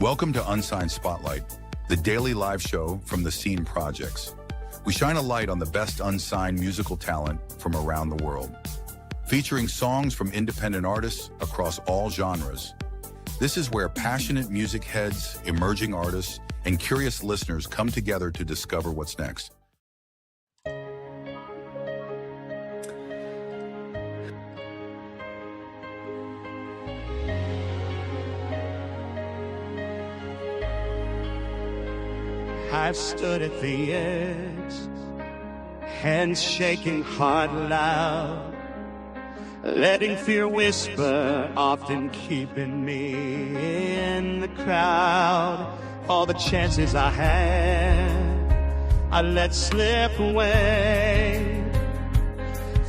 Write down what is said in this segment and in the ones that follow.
Welcome to Unsigned Spotlight, the daily live show from the Scene Projects. We shine a light on the best unsigned musical talent from around the world, featuring songs from independent artists across all genres. This is where passionate music heads, emerging artists, and curious listeners come together to discover what's next. I've stood at the edge, hands shaking, heart loud, letting fear whisper, often keeping me in the crowd. All the chances I had, I let slip away.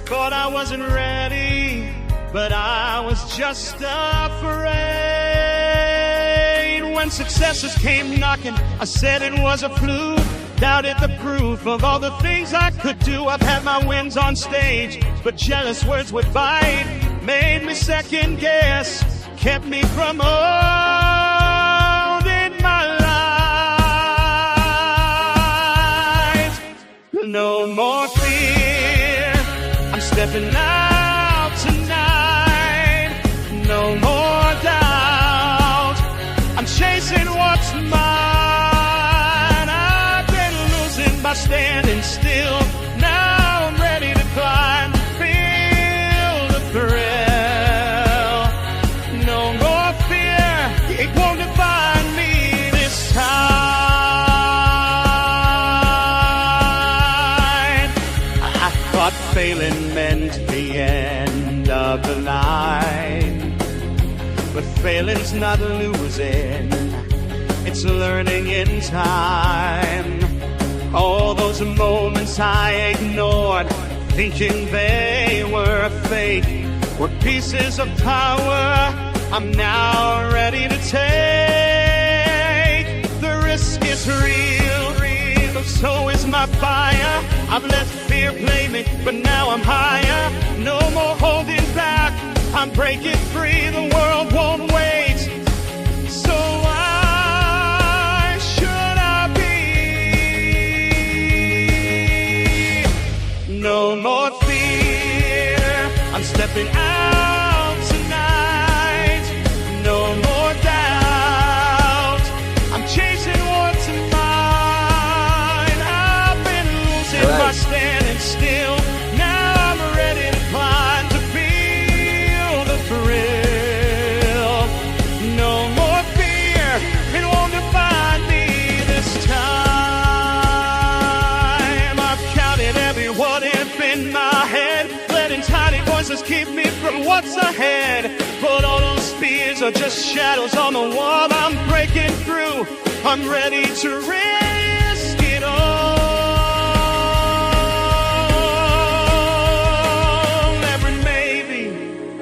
Thought I wasn't ready, but I was just afraid. When successes came knocking, I said it was a fluke. Doubted the proof of all the things I could do. I've had my wins on stage, but jealous words would bite. Made me second guess, kept me from owning my life. No more fear, I'm stepping out tonight. No more doubt, I'm chasing what's mine. I've been losing by standing still. Now I'm ready to climb, feel the thrill. No more fear, it won't define me this time. I thought failing meant the end of the line, but failing's not losing, it's learning in time. All those moments I ignored, thinking they were fake, were pieces of power I'm now ready to take. The risk is real, so is my fire. I've let fear play me, but now I'm higher. No more holding back, I'm breaking free. The world won't wait, so why should I be? No more fear, I'm stepping out tonight. No more doubt, I'm chasing what's mine. I've been losing by standing still. Now I'm ready to climb, to feel the thrill. No more fear, it won't define me this time. I've counted every what if in my head, letting tiny voices keep me from what's ahead. But all those fears are just shadows on the wall. I'm breaking through, I'm ready to risk it all. Every maybe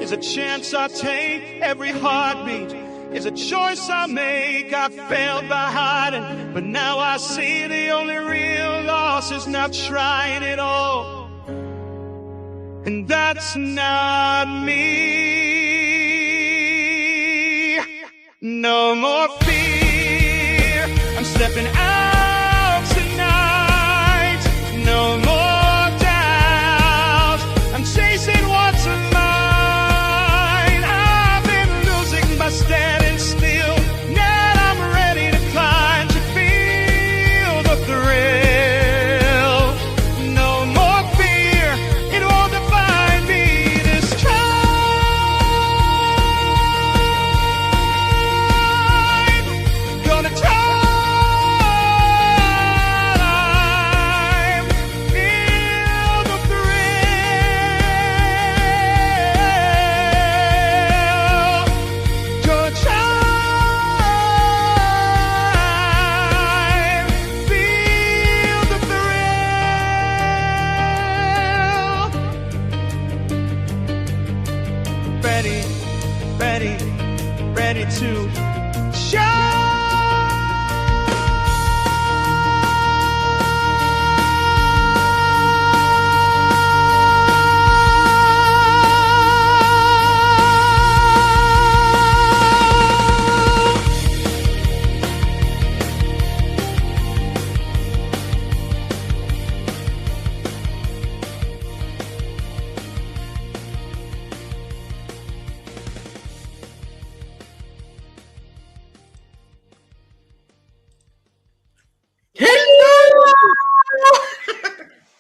is a chance I take. Every heartbeat is a choice I make. I failed by hiding, but now I see the only real loss is not trying it all. And that's not me. No more fear, I'm stepping out tonight. No more doubt, I'm chasing what's mine. I've been losing by standing still. Now I'm ready to climb, to feel the thrill. No more fear, it won't define me this time. Gonna try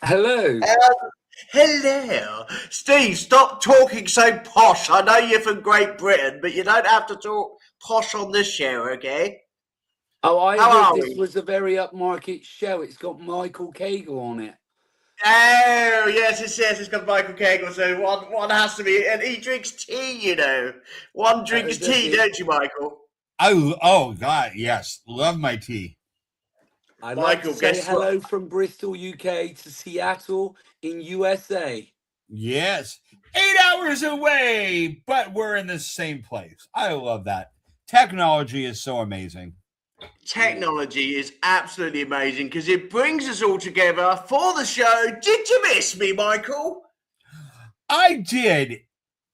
Hello. Hello. Steve, stop talking so posh. I know you're from Great Britain, but you don't have to talk posh on this show, okay? Oh, I How heard are this we? was a very upmarket show. It's got Michael Cagle on it. Oh, yes, it's got Michael Cagle, so one has to be, and he drinks tea, you know. One drinks does tea, he? don't you, Michael? Oh God, yes, love my tea. I'd Michael, like to say guess hello what? from Bristol, UK to Seattle in USA. Yes, 8 hours away, but we're in the same place. I love that. Technology is so amazing. Technology is absolutely amazing because it brings us all together for the show. Did you miss me, Michael? I did.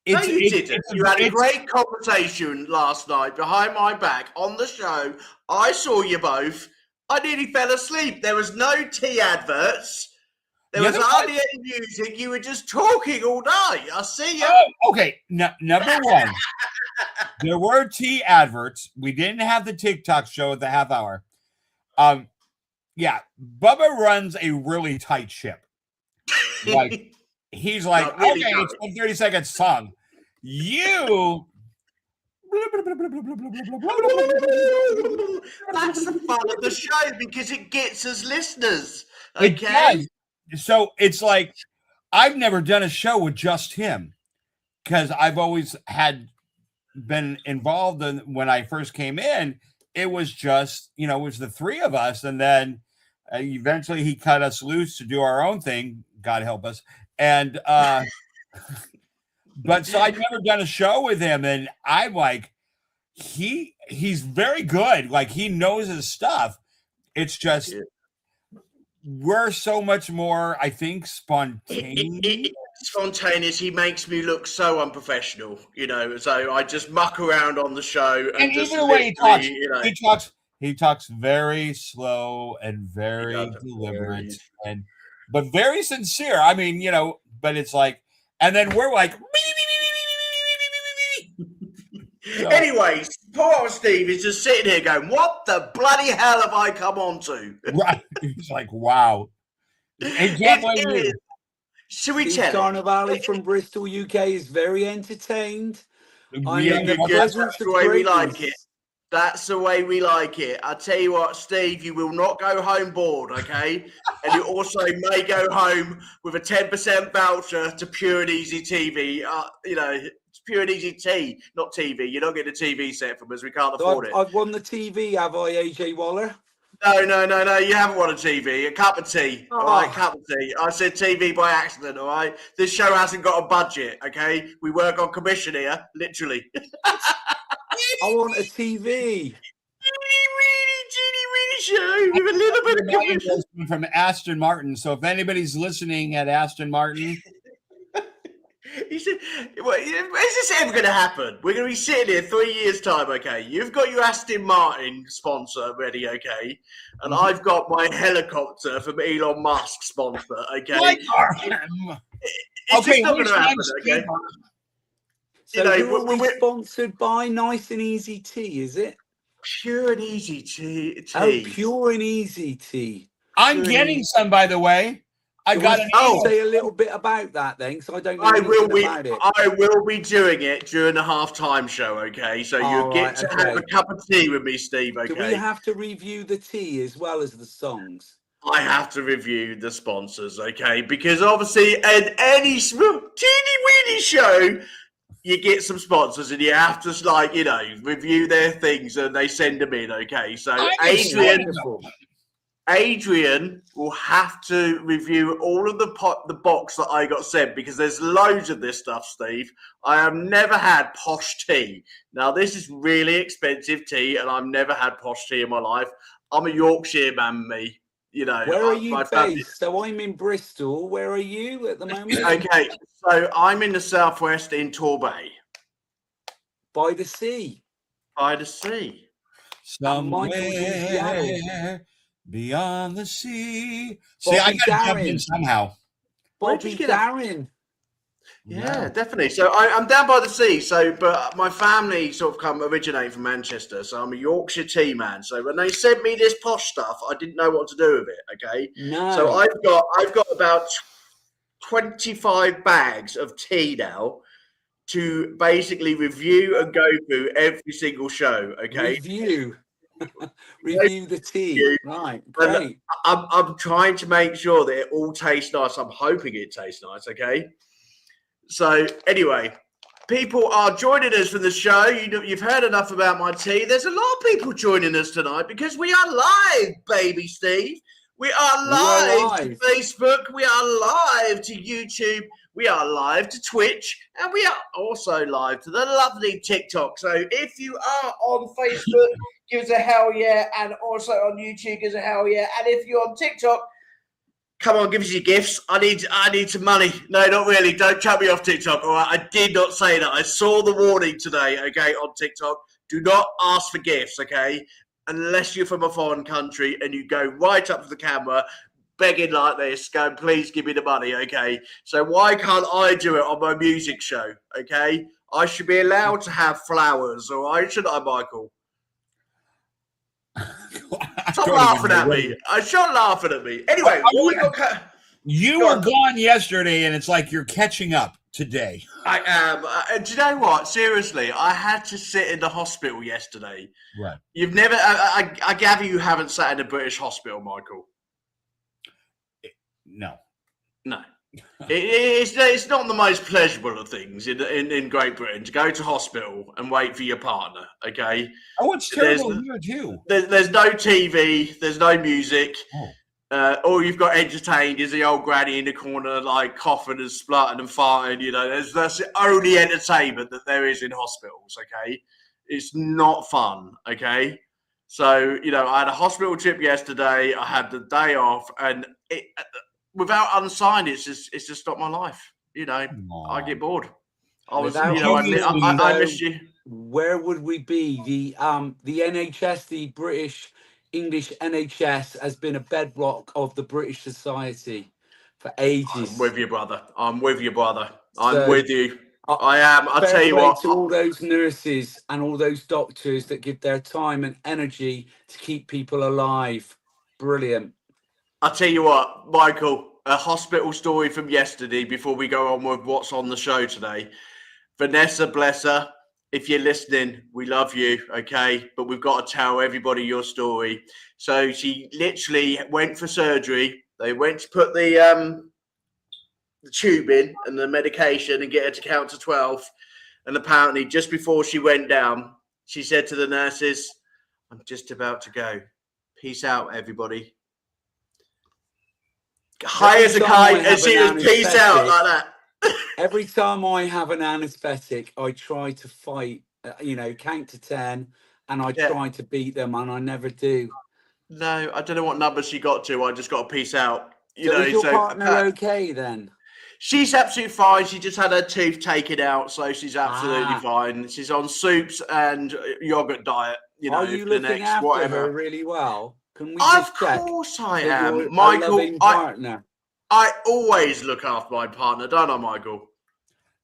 No, you didn't. You had a great conversation last night behind my back on the show. I saw you both. I nearly fell asleep. There was no tea adverts. There was hardly any music. You were just talking all night. I see you. Oh, okay. Number one, there were tea adverts. We didn't have the TikTok show at the half hour. Yeah, Bubba runs a really tight ship. Like he's like, Not really okay, it's a 30-second song. You That's the fun of the show because it gets us listeners. It Okay. does. So it's like I've never done a show with just him because I've always been involved in when I first came in. It was just, it was the three of us, and then eventually he cut us loose to do our own thing. God help us. And but so I'd never done a show with him, and I'm like, he's very good. Like he knows his stuff. It's just we're so much more, I think, spontaneous. Spontaneous. He makes me look so unprofessional, so I just muck around on the show And just even the way literally, he talks very slow and very deliberate but very sincere. I mean, but it's like, and then we're like so, anyways, poor old Steve is just sitting here going, what the bloody hell have I come on to? right. He's like, wow. Exactly. Should we Steve tell Carnovale from Bristol, UK is very entertained. I'm Yeah, in the That's presence the of way we greatness. like it. That's the way we like it. I tell you what, Steve, you will not go home bored, okay? And you also may go home with a 10% voucher to Pure and Easy TV. It's Pure and Easy Tea, not TV. You're not getting a TV set from us. We can't afford it. I've won the TV, have I, AJ Waller? No. You haven't won a TV. A cup of tea. All right, cup of tea. I said TV by accident. All right. This show hasn't got a budget. Okay, we work on commission here, literally. I want a TV. Teeny show with a little bit of commission. From Aston Martin. So if anybody's listening at Aston Martin, He said, well, is this ever going to happen? We're going to be sitting here 3 years' time, okay? You've got your Aston Martin sponsor ready, okay? And I've got my helicopter from Elon Musk sponsor, okay? It's just not going to happen, okay? So who are we sponsored by? Nice and Easy Tea, is it? Pure and Easy Tea. Oh, Pure and Easy Tea. I'm getting some, by the way. I got an say a little bit about that then, because I don't know anything about it. I will be doing it during the halftime show, okay? So you get to have a cup of tea with me, Steve, okay? Do we have to review the tea as well as the songs? I have to review the sponsors, okay? Because obviously in any teeny-weeny show, you get some sponsors and you have to, review their things and they send them in, okay? So Adrian will have to review all of the box that I got sent because there's loads of this stuff, Steve. I have never had posh tea. Now, this is really expensive tea, and I've never had posh tea in my life. I'm a Yorkshire man, me. Where are you based? So I'm in Bristol. Where are you at the moment? Okay, so I'm in the southwest in Torbay. By the sea. By the sea. Somewhere beyond the sea. See, I got to jump in somehow. Bobby Darin. Yeah, definitely. So I'm down by the sea. So, but my family sort of originate from Manchester. So I'm a Yorkshire tea man. So when they sent me this posh stuff, I didn't know what to do with it. Okay. No. So I've got about 25 bags of tea now to basically review and go through every single show. Okay. Review the tea. Right. Great. I'm trying to make sure that it all tastes nice. I'm hoping it tastes nice. Okay. So anyway, people are joining us for the show. You've heard enough about my tea. There's a lot of people joining us tonight because we are live, baby Steve. We are live to Facebook. We are live to YouTube. We are live to Twitch. And we are also live to the lovely TikTok. So if you are on Facebook, give us a hell yeah. And also on YouTube, give us a hell yeah. And if you're on TikTok, come on, give us your gifts. I need some money. No, not really. Don't chuck me off TikTok. All right, I did not say that. I saw the warning today, okay, on TikTok. Do not ask for gifts, okay, unless you're from a foreign country and you go right up to the camera begging like this, going, please give me the money, okay? So why can't I do it on my music show, okay? I should be allowed to have flowers, all right? Shouldn't I, Michael? Stop laughing at me. Stop laughing at me. Anyway, you were gone yesterday, and it's like you're catching up today. I am. Do you know what? Seriously, I had to sit in the hospital yesterday. Right. You've never. I gather you haven't sat in a British hospital, Michael. No. It's not the most pleasurable of things in Great Britain to go to hospital and wait for your partner, okay? Oh, it's terrible here too. There's no TV, there's no music. All you've got entertained is the old granny in the corner, like coughing and splutting and farting. You know, that's the only entertainment that there is in hospitals, okay? It's not fun, okay? So, you know, I had a hospital trip yesterday. I had the day off, and without Unsigned, it's just not my life. You know, I get bored. I miss you. Where would we be? The NHS, the British English NHS, has been a bedrock of the British society for ages. I'm with you, brother. I'm with you. I am. I'll tell you what. To all those nurses and all those doctors that give their time and energy to keep people alive. Brilliant. I'll tell you what, Michael, a hospital story from yesterday before we go on with what's on the show today. Vanessa, bless her, if you're listening, we love you, okay? But we've got to tell everybody your story. So she literally went for surgery. They went to put the tube in and the medication and get her to count to 12. And apparently just before she went down, she said to the nurses, I'm just about to go. Peace out, everybody. High as a kite, and she was peace out like that. Every time I have an anesthetic, I try to fight, count to 10, and I try to beat them, and I never do. No, I don't know what number she got to. I just got a peace out. Is your partner okay then? She's absolutely fine. She just had her tooth taken out, so she's absolutely fine. She's on soups and yogurt diet. Are you looking after her really well? Can we of course I am, Michael. I always look after my partner, don't I, Michael?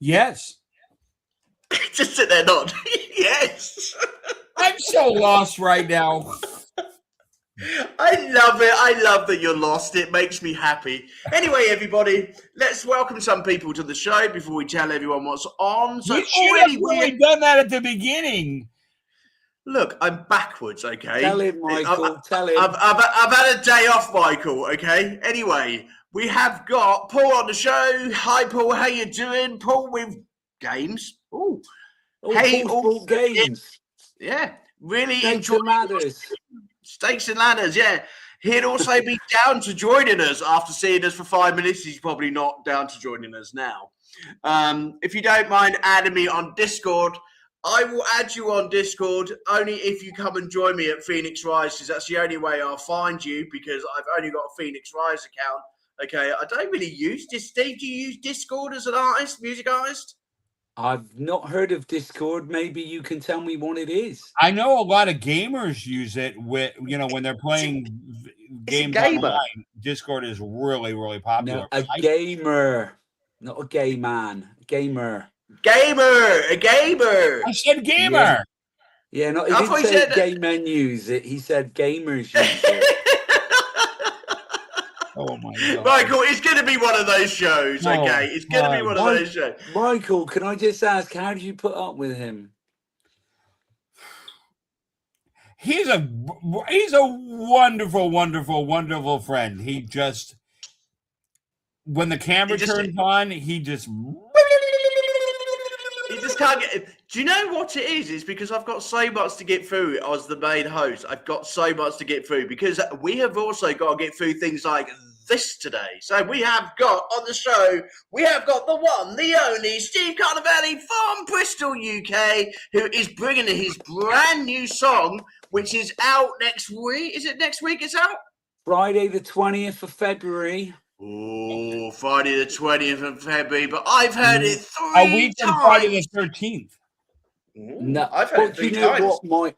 Yes. Just sit there, nod. Yes. I'm so lost right now. I love it. I love that you're lost. It makes me happy. Anyway, everybody, let's welcome some people to the show before we tell everyone what's on. So you should have really done that at the beginning. Look, I'm backwards, okay? Tell him, Michael. Tell him. I've had a day off, Michael, okay? Anyway, we have got Paul on the show. Hi, Paul. How you doing? Paul with games. Oh, hey, Paul games. Yeah, really Stakes and Ladders. Stakes and Ladders, yeah. He'd also be down to joining us after seeing us for 5 minutes. He's probably not down to joining us now. If you don't mind adding me on Discord, I will add you on Discord only if you come and join me at Phoenix Rise, because that's the only way I'll find you, because I've only got a Phoenix Rise account. Okay, I don't really use this. Steve, do you use Discord as an artist, music artist? I've not heard of Discord. Maybe you can tell me what it is. I know a lot of gamers use it when they're playing games online. Discord is really, really popular. No, a gamer, not a gay man. Gamer. A gamer. I said gamer. Yeah. Yeah, no, he I didn't thought he say said that- gay men use it. He said gamers use it. Oh my god, Michael, it's going to be one of those shows, Oh, okay? It's going to be one of those shows. Michael, can I just ask, how did you put up with him? he's a wonderful, wonderful, wonderful friend. He just when the camera turns on, he just You just can't get. Do you know what it is? It's because I've got so much to get through as the main host. I've got so much to get through because we have also got to get through things like this today. So we have got on the show, we have got the one, the only Steve Carnovale from Bristol, UK, who is bringing his brand new song, which is out next week. Is it next week it's out? Friday the 20th of February. Oh, Friday the 20th of February, but I've heard it a 3 week from times. Friday the 13th. No, I've heard it 3 times. What,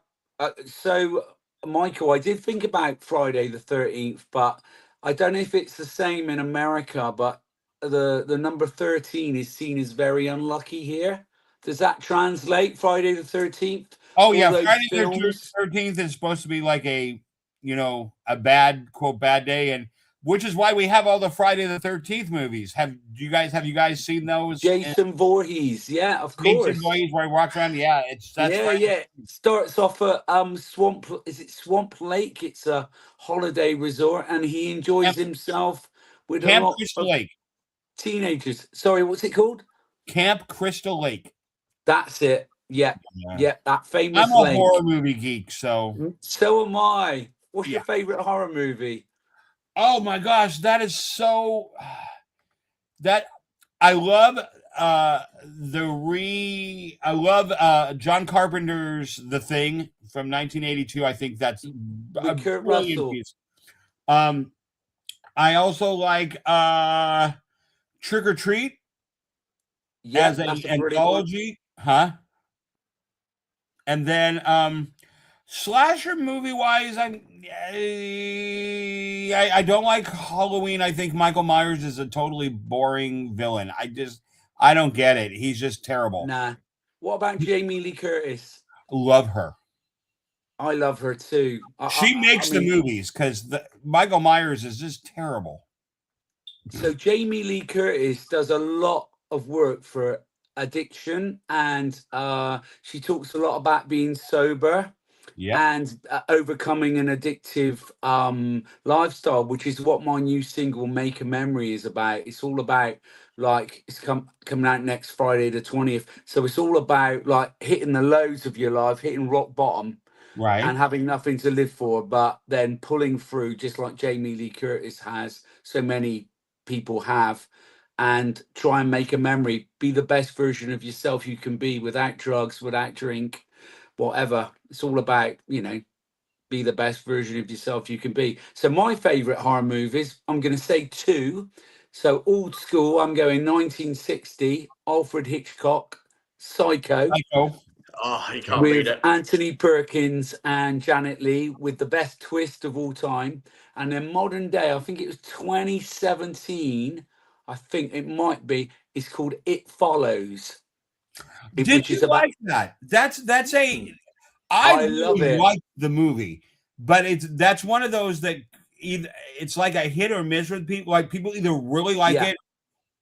so, Michael, I did think about Friday the 13th, but I don't know if it's the same in America, but the number 13 is seen as very unlucky here. Does that translate, Friday the 13th? Oh yeah, those Friday the films? 13th is supposed to be like a bad quote bad day, and which is why we have all the Friday the 13th movies. Have you guys seen those? Jason Voorhees, yeah, of course. Jason Voorhees, where he walks around, that's Friday. Yeah. It starts off at Swamp. Is it Swamp Lake? It's a holiday resort, and he enjoys himself with Camp a lot Crystal of Lake. teenagers. Sorry, what's it called? Camp Crystal Lake. That's it. Yeah, that famous I'm a lake. horror movie geek, so am I. What's your favorite horror movie? Oh my gosh, that is so that I love John Carpenter's The Thing from 1982. I think that's a Kurt brilliant Russell. piece. I also like Trick or Treat as an anthology, and then slasher movie wise, I don't like Halloween. I think Michael Myers is a totally boring villain. I don't get it. He's just terrible. Nah. What about Jamie Lee Curtis? Love her. I love her too. She makes the movies because Michael Myers is just terrible. So Jamie Lee Curtis does a lot of work for addiction, and she talks a lot about being sober. Yeah. And overcoming an addictive lifestyle, which is what my new single "Make a Memory" is about. It's all about it's coming out next Friday the 20th. So it's all about like hitting the lows of your life, hitting rock bottom, right, and having nothing to live for, but then pulling through, just like Jamie Lee Curtis has. So many people have, and try and make a memory. Be the best version of yourself you can be, without drugs, without drink. Whatever. It's all about, be the best version of yourself you can be. So my favorite horror movies, I'm going to say 2. So old school, I'm going 1960, Alfred Hitchcock, Psycho. Oh, you can't beat it. Anthony Perkins and Janet Leigh, with the best twist of all time. And then modern day, I think it was 2017, I think it might be, it's called It Follows. Did you like that? That's a. I love it. Like the movie, but that's one of those that it's like a hit or miss with people. Like people either really like it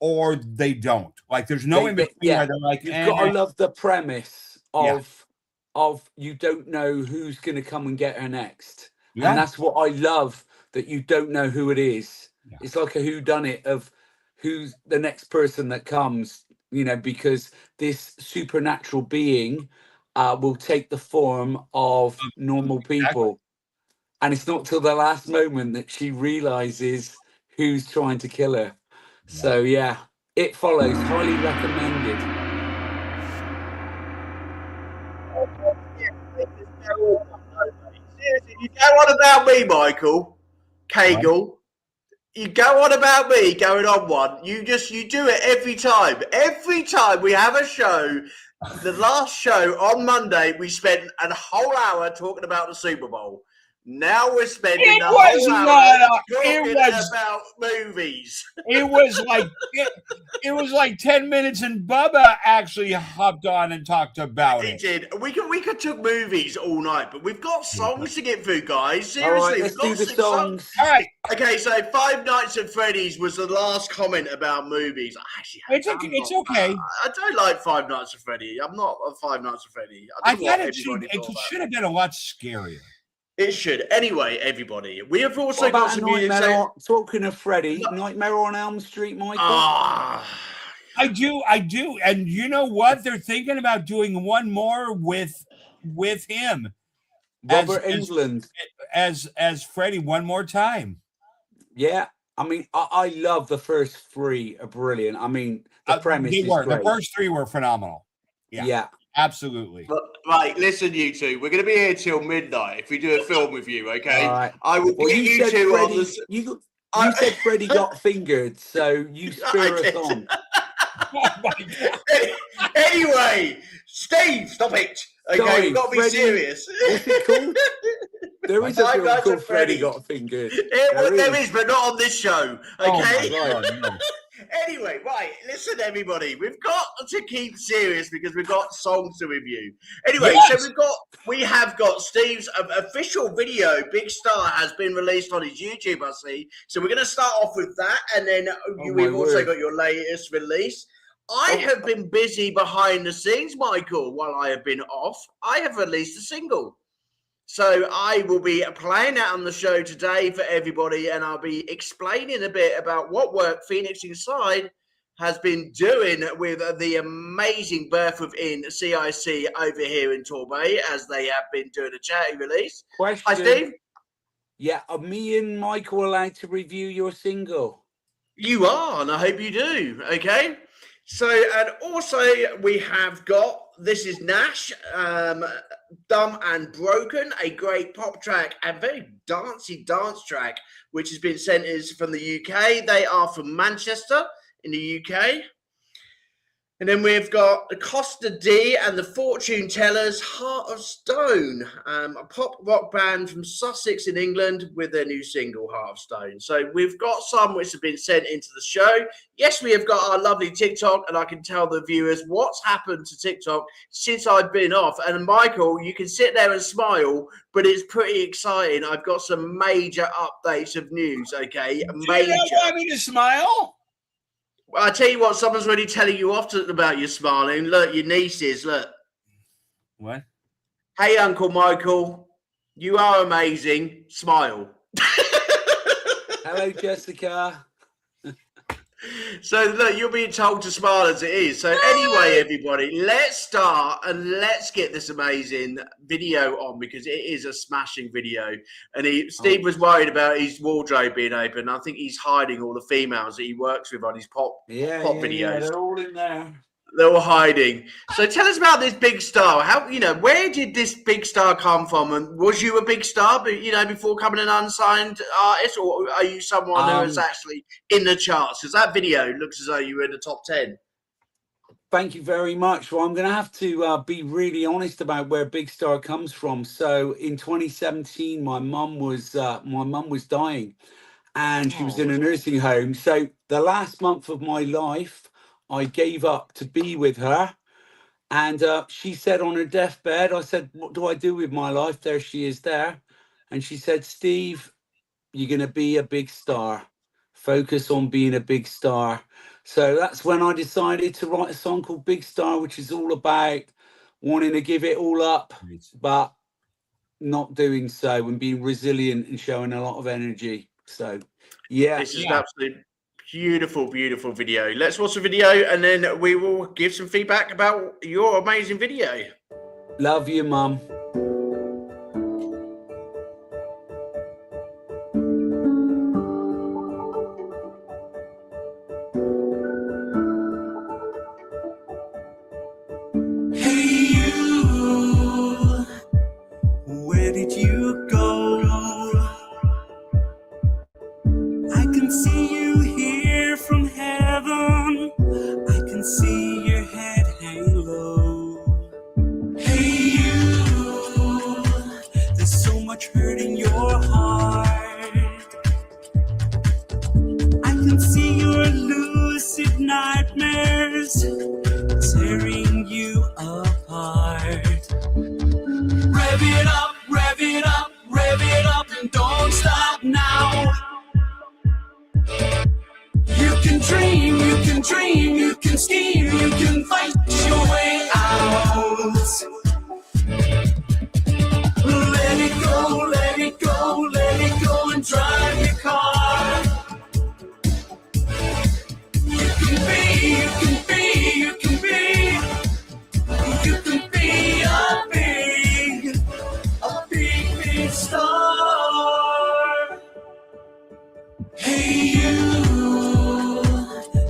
or they don't. Like there's no in between where they're like. You've got to love the premise of you don't know who's going to come and get her next, and that's what I love. That you don't know who it is. Yeah. It's like a whodunit of who's the next person that comes. Because this supernatural being will take the form of normal people. And it's not till the last moment that she realizes who's trying to kill her. Yeah. So, It Follows. Highly recommended. Seriously, you go on about me, Michael Cagle. You go on about me going on one. You do it every time. Every time we have a show, the last show on Monday, we spent a whole hour talking about the Super Bowl. Now we're spending It the was whole hour not talking it was about movies. it was like 10 minutes and Bubba actually hopped on and talked about He it. did. We could talk movies all night, but we've got songs to get through, guys. All right, Seriously, let's we've got do the 6 songs. songs. All right. Okay, so Five Nights at Freddy's was the last comment about movies. It's okay. I don't like Five Nights at Freddy. I'm not a Five Nights at Freddy. I thought it should have been a lot scarier. It should. Anyway, everybody, we have also What got about some music. talking of Freddy, Nightmare on Elm Street, Michael? I do. And you know what? They're thinking about doing one more with him. Robert Englund. As Freddy one more time. Yeah. I mean, I love the first 3 are brilliant. I mean, the premise is great. The first 3 were phenomenal. Yeah. Absolutely. Right, listen, you two. We're going to be here till midnight if we do a film with you, okay? All right. I will get you two on this. You said Freddie got fingered, so you spur us on. Oh my God. Anyway, Steve, stop it. Okay, Sorry, we've got to be serious. What's it called? There is a film called Freddie Got Fingered. There is, but not on this show. Okay. Oh my God, no. Anyway, right, listen, everybody. We've got to keep serious because we've got songs to review. Anyway, Yes. So we have got Steve's official video. Big Star has been released on his YouTube, I see. So we're going to start off with that, and then we've also got your latest release. I have been busy behind the scenes, Michael, while I have been off. I have released a single. So I will be playing that on the show today for everybody, and I'll be explaining a bit about what work Phoenix Inside has been doing with the amazing Birth Within CIC over here in Torbay, as they have been doing a charity release. Question. Hi, Steve. Yeah, are me and Michael allowed to review your single? You are, and I hope you do. Okay. So, and also we have got This Is Nash, Dumb and Broken, a great pop track and very dancey dance track, which has been sent us from the UK. They are from Manchester in the UK. And then we've got the Costa D and the Fortune Tellers, Heart of Stone, a pop rock band from Sussex in England with their new single, Heart of Stone. So we've got some which have been sent into the show. Yes, we have got our lovely TikTok, and I can tell the viewers what's happened to TikTok since I've been off. And Michael, you can sit there and smile, but it's pretty exciting. I've got some major updates of news, okay? Major. Do you not want me to smile? Well, I tell you what, someone's already telling you off about your smiling. Look, your nieces, look. What? Hey, Uncle Michael, you are amazing. Smile. Hello, Jessica. So, look, you're being told to smile as it is. So, anyway, everybody, let's start and let's get this amazing video on because it is a smashing video. And Steve was worried about his wardrobe being open. I think he's hiding all the females that he works with on his pop videos. Yeah, they're all in there. They're all hiding. So tell us about this big star. How, where did this big star come from? And was you a big star, before coming an unsigned artist, or are you someone who is actually in the charts? Because that video looks as though you were in the top 10. Thank you very much. Well, I'm going to have to be really honest about where Big Star comes from. So in 2017, my mum was dying, and she was in a nursing home. So the last month of my life, I gave up to be with her, and she said on her deathbed, I said, what do I do with my life? There she is there. And she said, Steve, you're going to be a big star. Focus on being a big star. So that's when I decided to write a song called Big Star, which is all about wanting to give it all up, but not doing so, and being resilient and showing a lot of energy. So, yeah. This is an absolute beautiful, beautiful video. Let's watch the video and then we will give some feedback about your amazing video. Love you, Mum. your heart. I can see your lucid nightmares tearing you apart. Rev it up, rev it up, rev it up, and don't stop now. You can dream, you can dream, you can scheme, you can fight your way out. Let it go, let it go, let it go, and drive your car. You can be, you can be, you can be, you can be a big, big star. Hey you,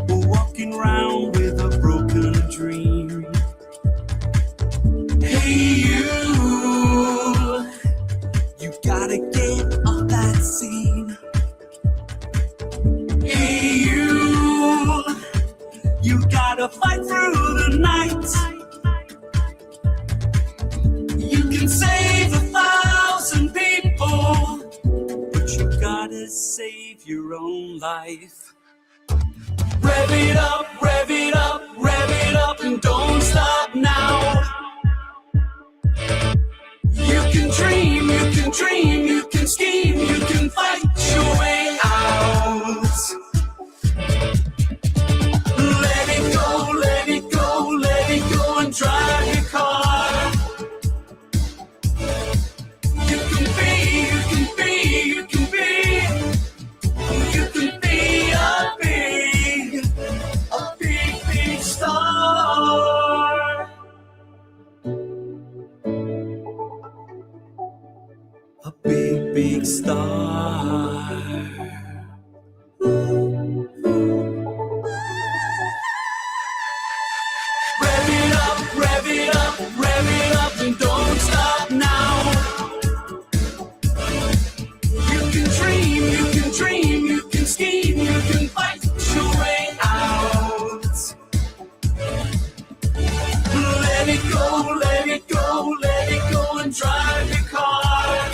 walking around with a broken dream. Hey you gotta get off that scene. Hey you gotta fight through the night. You can save 1,000 people, but you gotta save your own life. Rev it up, rev it up, rev it up, and don't stop now. You can dream, you can dream, you can scheme, you can fight your way out. Let it go, let it go, let it go, and drive your car. You can be, you can be, you can be, you can be a big, big star. A big, big star. Rev it up, rev it up, rev it up, and don't stop now. You can dream, you can dream, you can scheme, you can fight your way out. Let it go, let it go, let it go, and drive your car.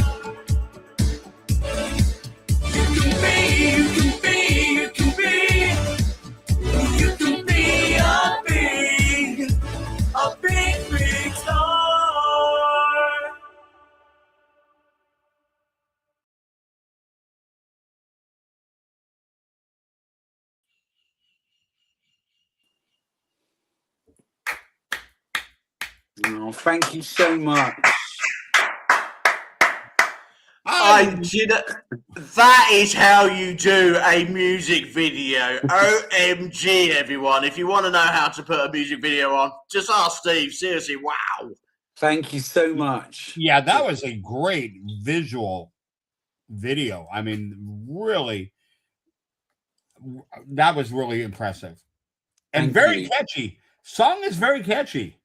You can be, you can be, you can be, you can be a big, big star. Oh, thank you so much. That is how you do a music video. OMG, everyone. If you want to know how to put a music video on, just ask Steve. Seriously, wow. Thank you so much. Yeah, that was a great visual video. I mean, really, that was really impressive. And Thank very you. catchy. Song is very catchy.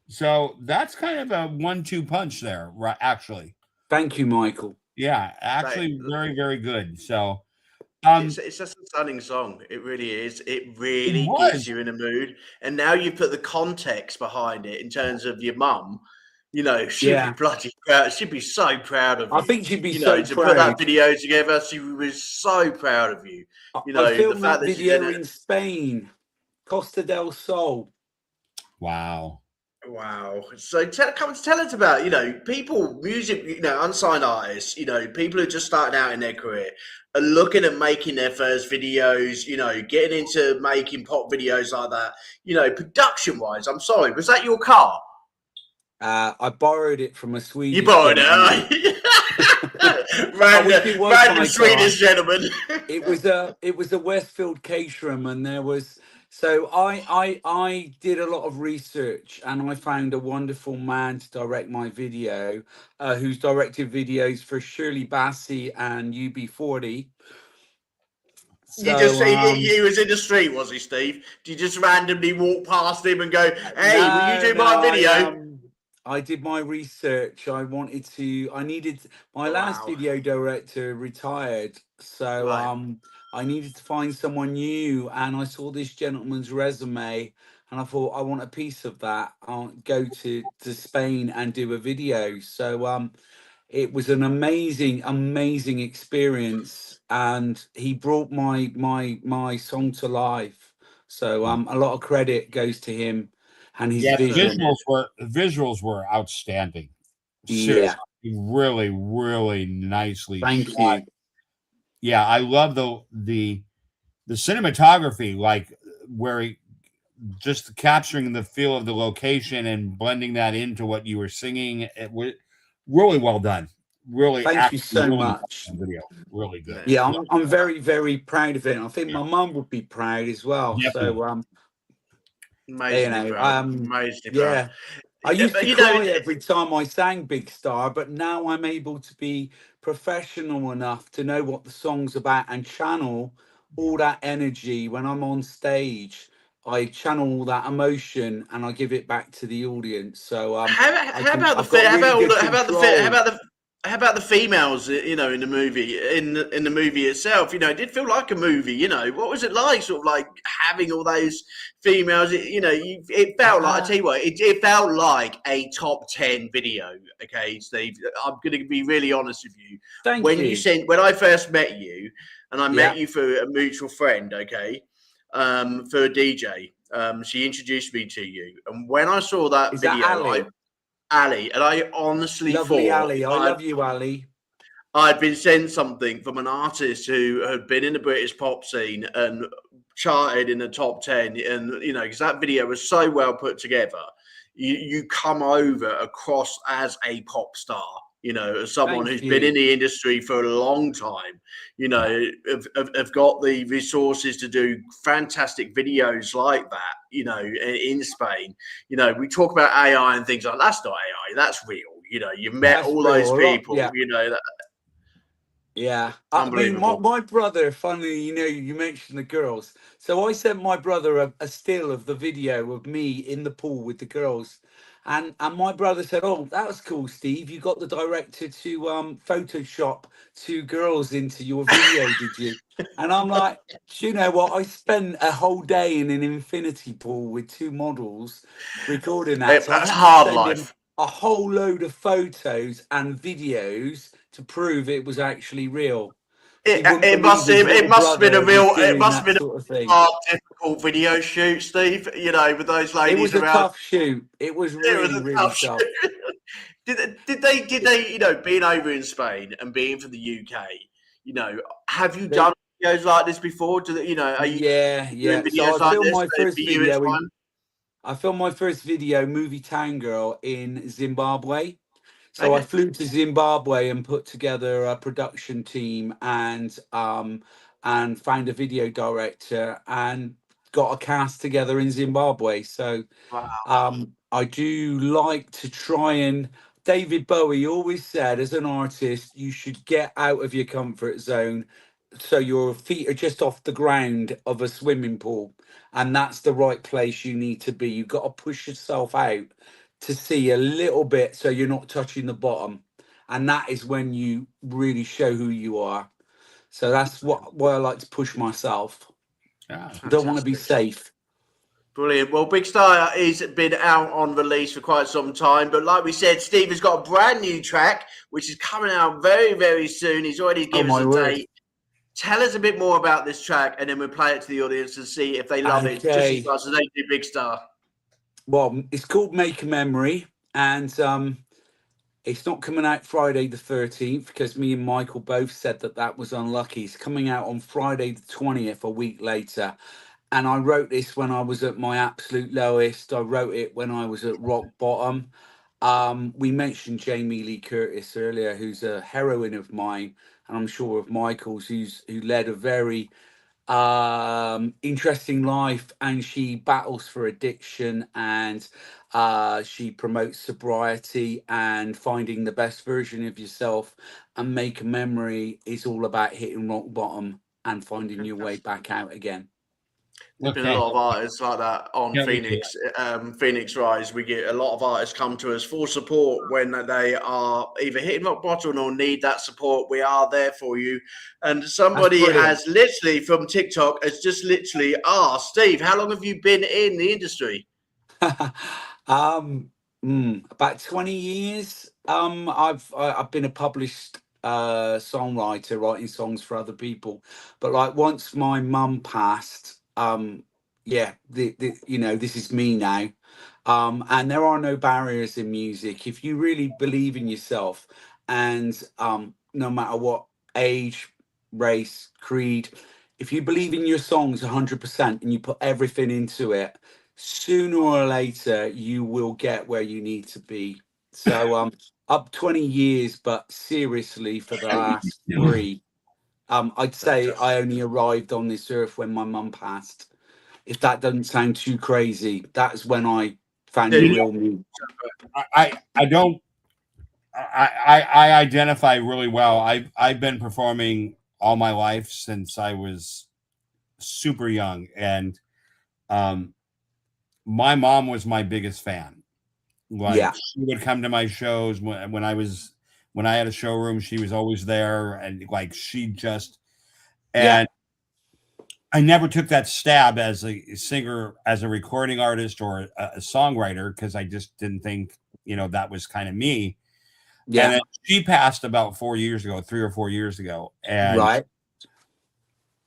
So that's kind of a 1-2 punch there, right? Actually. Thank you, Michael. Yeah, actually very, very good. So it's just a stunning song. It really is. It really gets you in a mood. And now you put the context behind it in terms of your mum. You know, she'd be bloody proud. She'd be so proud of you. I think she'd be so proud. To put that video together, she was so proud of you. You know, I filmed the fact that video in Spain, Costa del Sol. Wow. Wow. So come tell us about, people, music, unsigned artists, people who are just starting out in their career are looking at making their first videos, getting into making pop videos like that, production wise. I'm sorry, was that your car? I borrowed it from a Swedish. You borrowed it, random Swedish gentleman. It was a Westfield Caterham, and there was. So I did a lot of research, and I found a wonderful man to direct my video, who's directed videos for Shirley Bassey and UB40. So, he was in the street, was he, Steve? Did you just randomly walk past him and go, "Hey, will you do my video?" I did my research. I needed my last video director retired, so I needed to find someone new, and I saw this gentleman's resume, and I thought, I want a piece of that. I'll go to Spain and do a video. So it was an amazing experience, and he brought my song to life. So a lot of credit goes to him and his Yeah, vision. visuals were outstanding. Yeah. Seriously, really, really nicely Thank shot. you. Yeah, I love the cinematography, like where he just capturing the feel of the location and blending that into what you were singing. It was really well done. Really, Thank you actually, so really much. well done video. Really good. Yeah, I'm very, very proud of it. And I think my mum would be proud as well. Definitely. So you Amazingly know, proud. Amazingly proud. yeah. I used to You know, cry every time I sang Big Star, but now I'm able to be professional enough to know what the song's about and channel all that energy when I'm on stage. I channel all that emotion and I give it back to the audience. So how about the I've got how really about all good the, control. how about the females? You know, in the movie, in the movie itself, you know, it did feel like a movie. You know, what was it like? Sort of like having all those females. You know, it felt like, I tell you what, it felt like a top 10 video. Okay, Steve, I'm going to be really honest with you. Thank you. When I first met you, and I Yeah. met you through a mutual friend. Okay, for a DJ. She introduced me to you, and when I saw that Is that video, Ali? Ali, and I honestly Lovely thought Ali. I love you, Ali. I'd been sent something from an artist who had been in the British pop scene and charted in the top 10. And, you know, because that video was so well put together, you come over across as a pop star, you know, as someone Thank who's been you. in the industry for a long time, you know, have got the resources to do fantastic videos like that, you know, in Spain. You know, we talk about AI and things like that's not AI, that's real. You know, you've met That's all real. those A lot. people, Yeah. you know, that, Yeah, I mean, unbelievable. my brother, funnily, you know, you mentioned the girls. So I sent my brother a still of the video of me in the pool with the girls. And my brother said, "Oh, that was cool, Steve. You got the director to Photoshop two girls into your video, did you?" And I'm like, "Do you know what? I spent a whole day in an infinity pool with two models recording that. So I That's had to hard send him life. a whole load of photos and videos to prove it was actually real. He wouldn't believe his little It must have been a brother real was it doing must have that been sort of a thing. hard, difficult video shoot, Steve. You know, with those It ladies was a around. tough shoot. It was It was really, a really tough tough. shoot. Did they, you know, being over in Spain and being from the UK, you know, have you They, done videos like this before? Do they, you know, are you yeah, doing yeah. So videos like this for you in Spain? I filmed my first video, Movie Town Girl, in Zimbabwe. So I Okay. flew to Zimbabwe and put together a production team and found a video director and got a cast together in Zimbabwe. So Wow. I do like to try and David Bowie always said as an artist you should get out of your comfort zone so your feet are just off the ground of a swimming pool, and that's the right place you need to be. You've got to push yourself out to see a little bit so you're not touching the bottom, and that is when you really show who you are. So that's what why I like to push myself. Yeah. I don't want to be Fantastic. safe. Brilliant. Well, Big Star has been out on release for quite some time, but like we said, Steve has got a brand new track which is coming out very, very soon. He's already Oh given us my a word. date. Tell us a bit more about this track, and then we'll play it to the audience and see if they love it just as Okay. much as they do Big Star. Well, it's called Make a Memory, and it's not coming out Friday the 13th because me and Michael both said that that was unlucky. It's coming out on Friday the 20th, a week later. And I wrote this when I was at my absolute lowest. I wrote it when I was at rock bottom. We mentioned Jamie Lee Curtis earlier, who's a heroine of mine, and I'm sure of Michael's, who led a very interesting life, and she battles for addiction, and she promotes sobriety and finding the best version of yourself. And Make a Memory is all about hitting rock bottom and finding your way back out again. There's been a Okay. lot of artists like that on Can't wait to Phoenix, Phoenix Rise. We get a lot of artists come to us for support when they are either hitting rock bottom or need that support. We are there for you. And That's somebody brilliant. has literally from TikTok has just literally asked, Steve, how long have you been in the industry? um, about 20 years, I've been a published songwriter, writing songs for other people. But like once my mum passed, yeah, you know, this is me now. And there are no barriers in music if you really believe in yourself, and no matter what age, race, creed, if you believe in your songs 100% and you put everything into it, sooner or later you will get where you need to be. So up 20 years, but seriously for the last three, I'd say I only arrived on this earth when my mum passed. If that doesn't sound too crazy, that's when I found the real me. I identify really well. I've been performing all my life since I was super young, and my mom was my biggest fan. Like, Yeah. she would come to my shows when I had a showroom. She was always there, and like she just and I never took that stab as a singer, as a recording artist, or a songwriter, because I just didn't think, you know, that was kind of me. Yeah. And then she passed about 4 years ago, 3 or 4 years ago. And Right.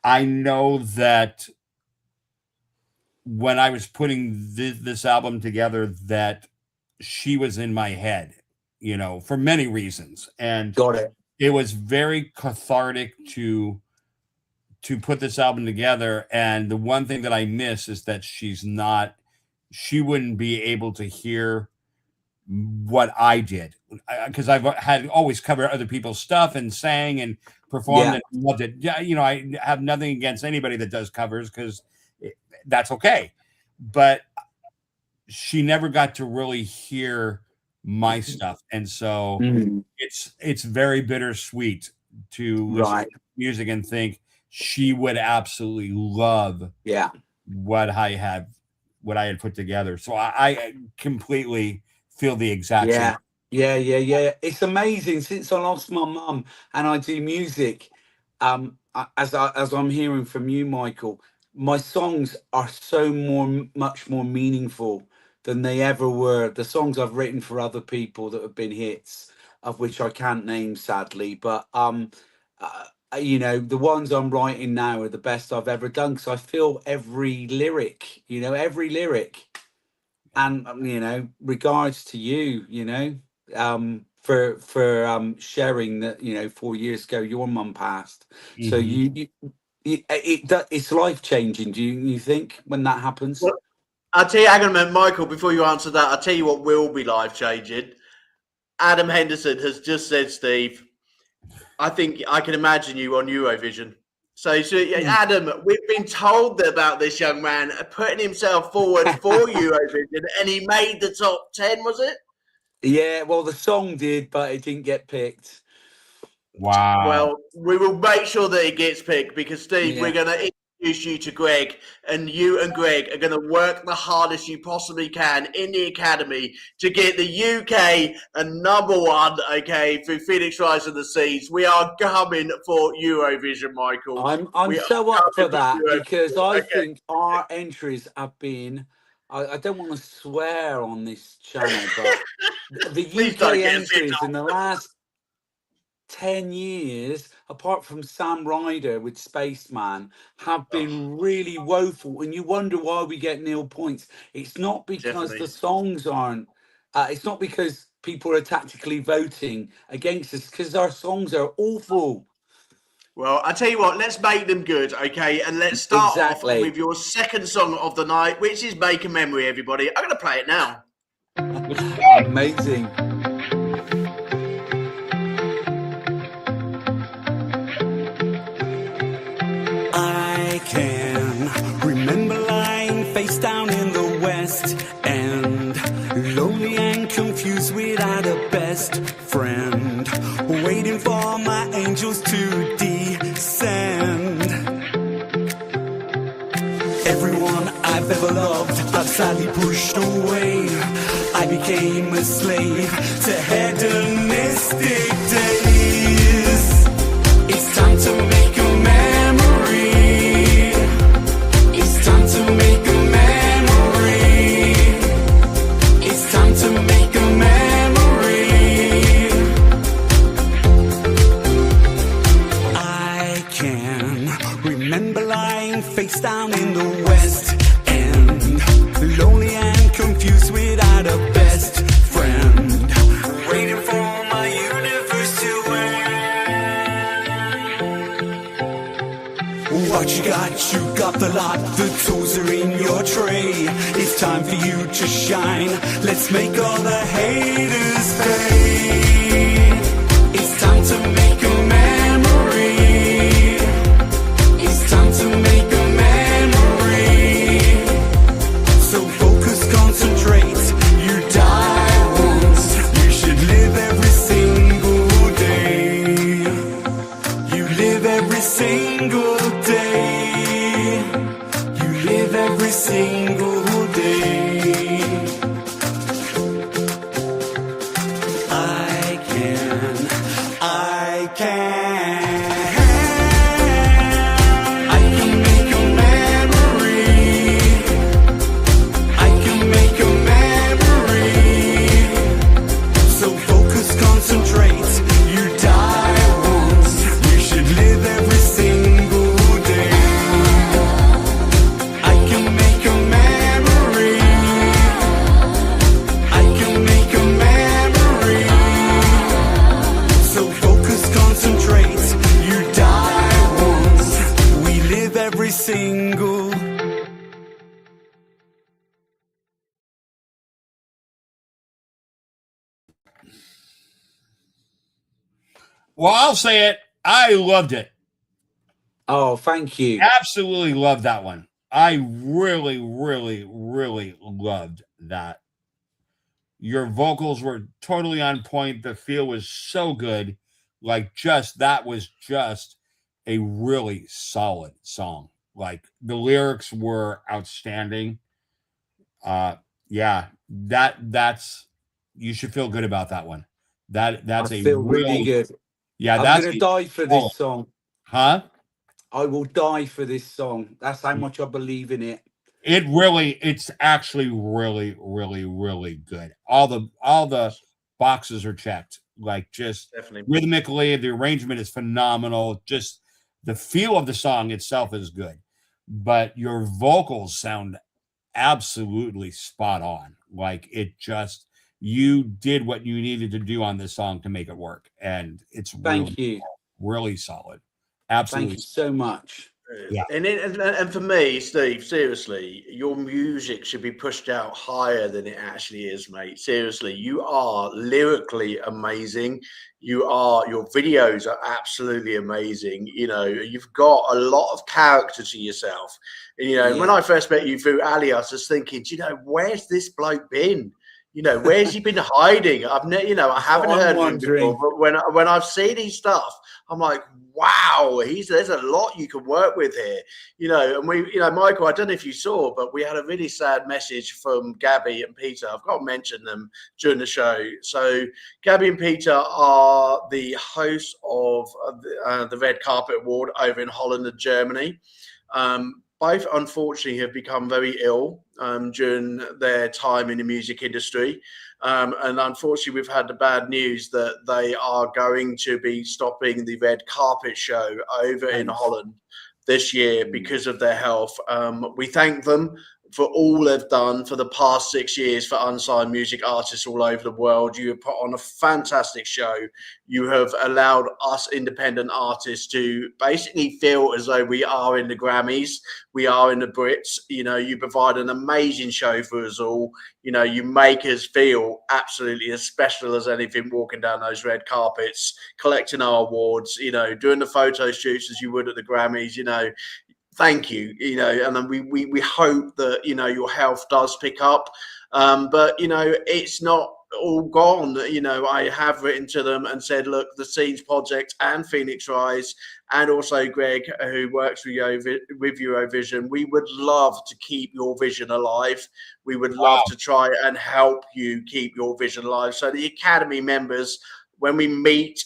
I know that when I was putting this album together, that she was in my head, you know, for many reasons. And Got it. It was very cathartic to put this album together. And the one thing that I miss is that she wouldn't be able to hear what I did, because I've had always covered other people's stuff and sang and performed and loved it. Yeah, you know, I have nothing against anybody that does covers, because that's okay. But she never got to really hear my stuff, and so it's very bittersweet to listen to music and think she would absolutely love what I had put together. So I completely feel the exact same. Yeah. It's amazing. Since I lost my mum and I do music, as I'm hearing from you, Michael, my songs are so much more meaningful than they ever were. The songs I've written for other people that have been hits, of which I can't name sadly, but you know, the ones I'm writing now are the best I've ever done, because I feel every lyric, you know, every lyric. And you know, regards to you, you know, for sharing that, you know, 4 years ago your mum passed. So it's life changing. Do you think, when that happens? Well, I'll tell you, hang on a minute, Michael, before you answer that, I'll tell you what will be life changing. Adam Henderson has just said, Steve, I think I can imagine you on Eurovision. So Adam, we've been told about this young man putting himself forward for Eurovision, and he made the top 10, was it? Yeah, well, the song did, but it didn't get picked. Wow. Well, we will make sure that it gets picked, because, Steve, we're going to introduce you to Greg, and you and Greg are going to work the hardest you possibly can in the academy to get the UK a #1, okay, through Phoenix Rise of the Seas. We are coming for Eurovision, Michael. I'm so up for that, because I think our entries have been, I don't want to swear on this channel, but the UK entries in the last 10 years, apart from Sam Ryder with Spaceman, have been really woeful, and you wonder why we get nil points. It's not because the songs aren't, it's not because people are tactically voting against us, because our songs are awful. Well, I tell you what, let's make them good, okay? And let's start off with your second song of the night, which is Make a Memory, everybody. I'm going to play it now. Amazing. I can remember lying face down in the west, and lonely and confused without a best friend, waiting for my angels to descend. Everyone I've ever loved, I've sadly pushed away. I became a slave to hedonistic days. It's time to make a memory. It's time to make a memory. It's time to make a memory. place down in the West End, lonely and confused without a best friend, waiting for my universe to end. What you got the lot, the tools are in your tray. It's time for you to shine, let's make all the haters pay. It's time to make a memory. It's time to make a memory. So focus, concentrate, you die once. You should live every single day. You live every single day. You live every single day. I can make a memory. I can make a memory. So focus, concentrate, you die once. You should live every single day. I can make a memory. I can make a memory. So focus, concentrate, you die once. We live every single. Well, I'll say it. I loved it. Oh, thank you. Absolutely loved that one. I really, really, really loved that. Your vocals were totally on point. The feel was so good. Like, that was just a really solid song. Like, the lyrics were outstanding. Yeah, that's you should feel good about that one. That's I feel really good. Yeah, I'm that's gonna die for this song. Huh? I will die for this song. That's how much I believe in it. It's actually really, really, really good. All the boxes are checked. Like, just Definitely. rhythmically, the arrangement is phenomenal. Just the feel of the song itself is good, but your vocals sound absolutely spot on. Like, you did what you needed to do on this song to make it work, and it's really solid. Absolutely. Thank you so much. Yeah. And for me, Steve, seriously, your music should be pushed out higher than it actually is, mate. Seriously, you are lyrically amazing. Your videos are absolutely amazing. You know, you've got a lot of character to yourself. And, you know, when I first met you through Ali, I was just thinking, you know, where's this bloke been? You know, where's he been hiding? I haven't heard of him before, but when I've seen his stuff, I'm like, wow, there's a lot you can work with here. You know, and Michael, I don't know if you saw, but we had a really sad message from Gabby and Peter. I've got to mention them during the show. So Gabby and Peter are the hosts of the Red Carpet Award over in Holland and Germany. Both, unfortunately, have become very ill during their time in the music industry. And unfortunately, we've had the bad news that they are going to be stopping the Red Carpet show over in Holland this year because of their health. We thank them for all they've done for the past 6 years for unsigned music artists all over the world. You have put on a fantastic show. You have allowed us independent artists to basically feel as though we are in the Grammys, we are in the Brits. You know, you provide an amazing show for us all. You know, you make us feel absolutely as special as anything walking down those red carpets, collecting our awards, you know, doing the photo shoots as you would at the Grammys, you know. Thank you, you know, and then we hope that, you know, your health does pick up. But, you know, it's not all gone. You know, I have written to them and said, look, the Scenes Project and Phoenix Rise, and also Greg, who works with Eurovision, we would love to keep your vision alive. We would love to try and help you keep your vision alive. So the Academy members, when we meet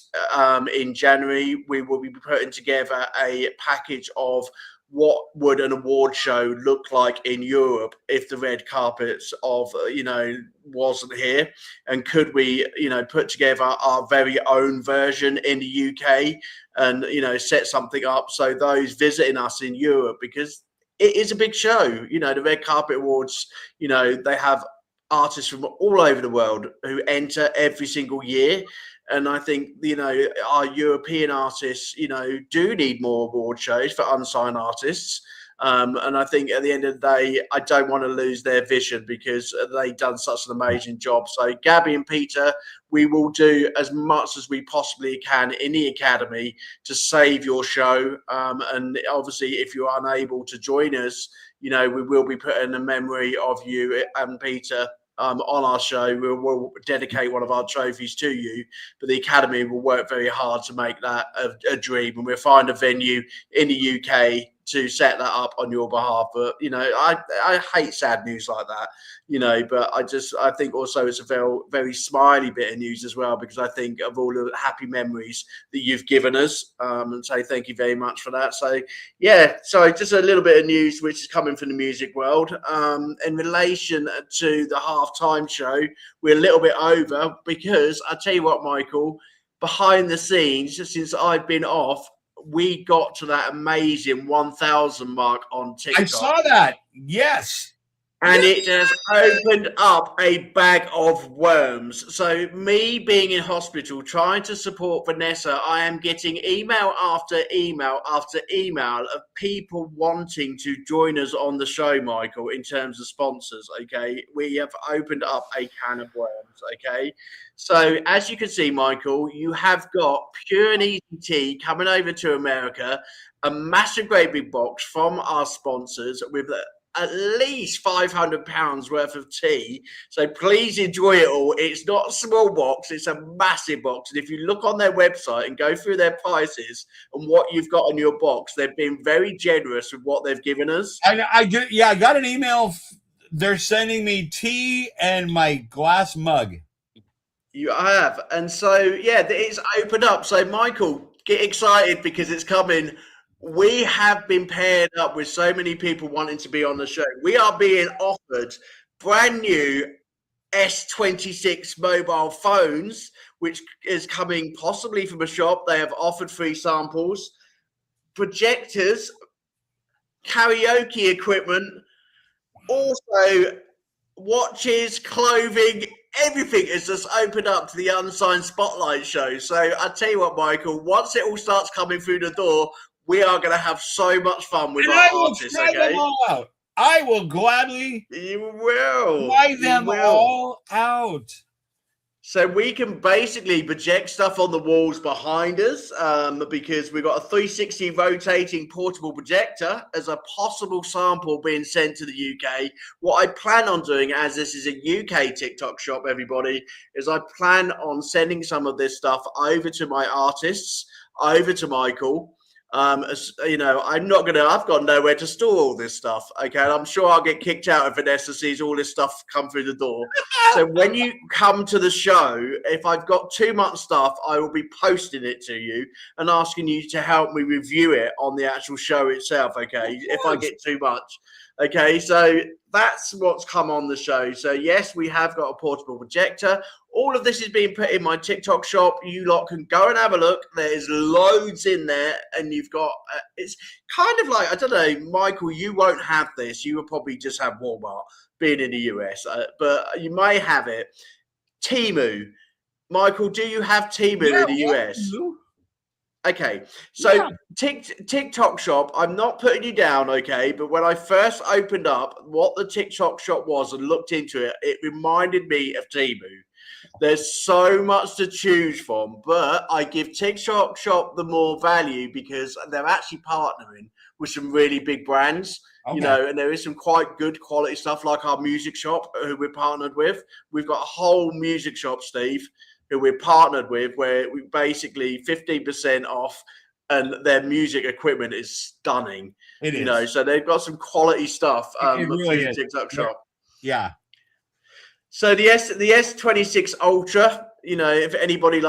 in January, we will be putting together a package of what would an award show look like in Europe if the red carpets of, you know, wasn't here? And could we, you know, put together our very own version in the UK and, you know, set something up so those visiting us in Europe, because it is a big show. You know, the Red Carpet Awards, you know, they have artists from all over the world who enter every single year. And I think, you know, our European artists, you know, do need more award shows for unsigned artists. And I think at the end of the day, I don't want to lose their vision because they've done such an amazing job. So Gabby and Peter, we will do as much as we possibly can in the academy to save your show. And obviously, if you're unable to join us, you know, we will be putting a memory of you and Peter on our show. We'll dedicate one of our trophies to you, but the academy will work very hard to make that a dream, and we'll find a venue in the UK to set that up on your behalf. But you know, I hate sad news like that, you know, but I think also it's a very, very smiley bit of news as well, because I think of all the happy memories that you've given us, and say thank you very much for that. So yeah, so just a little bit of news which is coming from the music world. In relation to the halftime show, we're a little bit over, because I tell you what, Michael, behind the scenes, since I've been off, we got to that amazing 1,000 mark on TikTok. I saw that. Yes. And it has opened up a bag of worms. So me being in hospital, trying to support Vanessa, I am getting email after email after email of people wanting to join us on the show, Michael, in terms of sponsors, okay? We have opened up a can of worms, okay? So as you can see, Michael, you have got Pure and Easy Tea coming over to America, a massive great big box from our sponsors with at least £500 worth of tea. So please enjoy it all. It's not a small box, it's a massive box. And if you look on their website and go through their prices and what you've got on your box, they've been very generous with what they've given us. I got an email. They're sending me tea and my glass mug. You have. And so, yeah, it's opened up. So, Michael, get excited because it's coming. We have been paired up with so many people wanting to be on the show. We are being offered brand new S26 mobile phones, which is coming possibly from a shop. They have offered free samples, projectors, karaoke equipment, also watches, clothing, everything is just opened up to the Unsigned Spotlight show. So I tell you what, Michael, once it all starts coming through the door, we are going to have so much fun with our artists. Okay? Them all out. I will gladly. You will. Try them all out. So we can basically project stuff on the walls behind us, because we've got a 360 rotating portable projector as a possible sample being sent to the UK. What I plan on doing, as this is a UK TikTok shop, everybody, is I plan on sending some of this stuff over to my artists, over to Michael. You know, I've got nowhere to store all this stuff. Okay. And I'm sure I'll get kicked out if Vanessa sees all this stuff come through the door. So when you come to the show, if I've got too much stuff, I will be posting it to you and asking you to help me review it on the actual show itself. Okay. If I get too much. Okay, so that's what's come on the show. So yes, we have got a portable projector. All of this is being put in my TikTok shop. You lot can go and have a look. There's loads in there, and you've got it's kind of like, I don't know, Michael, you won't have this. You will probably just have Walmart being in the US, but you may have it. Temu, Michael, do you have Temu in the US? Okay, so TikTok shop, I'm not putting you down, okay, but when I first opened up what the TikTok shop was and looked into it, it reminded me of Temu. There's so much to choose from, but I give TikTok shop the more value because they're actually partnering with some really big brands, you know, and there is some quite good quality stuff like our music shop who we're partnered with. We've got a whole music shop, Steve, who we're partnered with, where we basically 15% off, and their music equipment is stunning. It is, you know, so they've got some quality stuff. It really is. TikTok shop. Yeah. So the S26 Ultra, you know, if anybody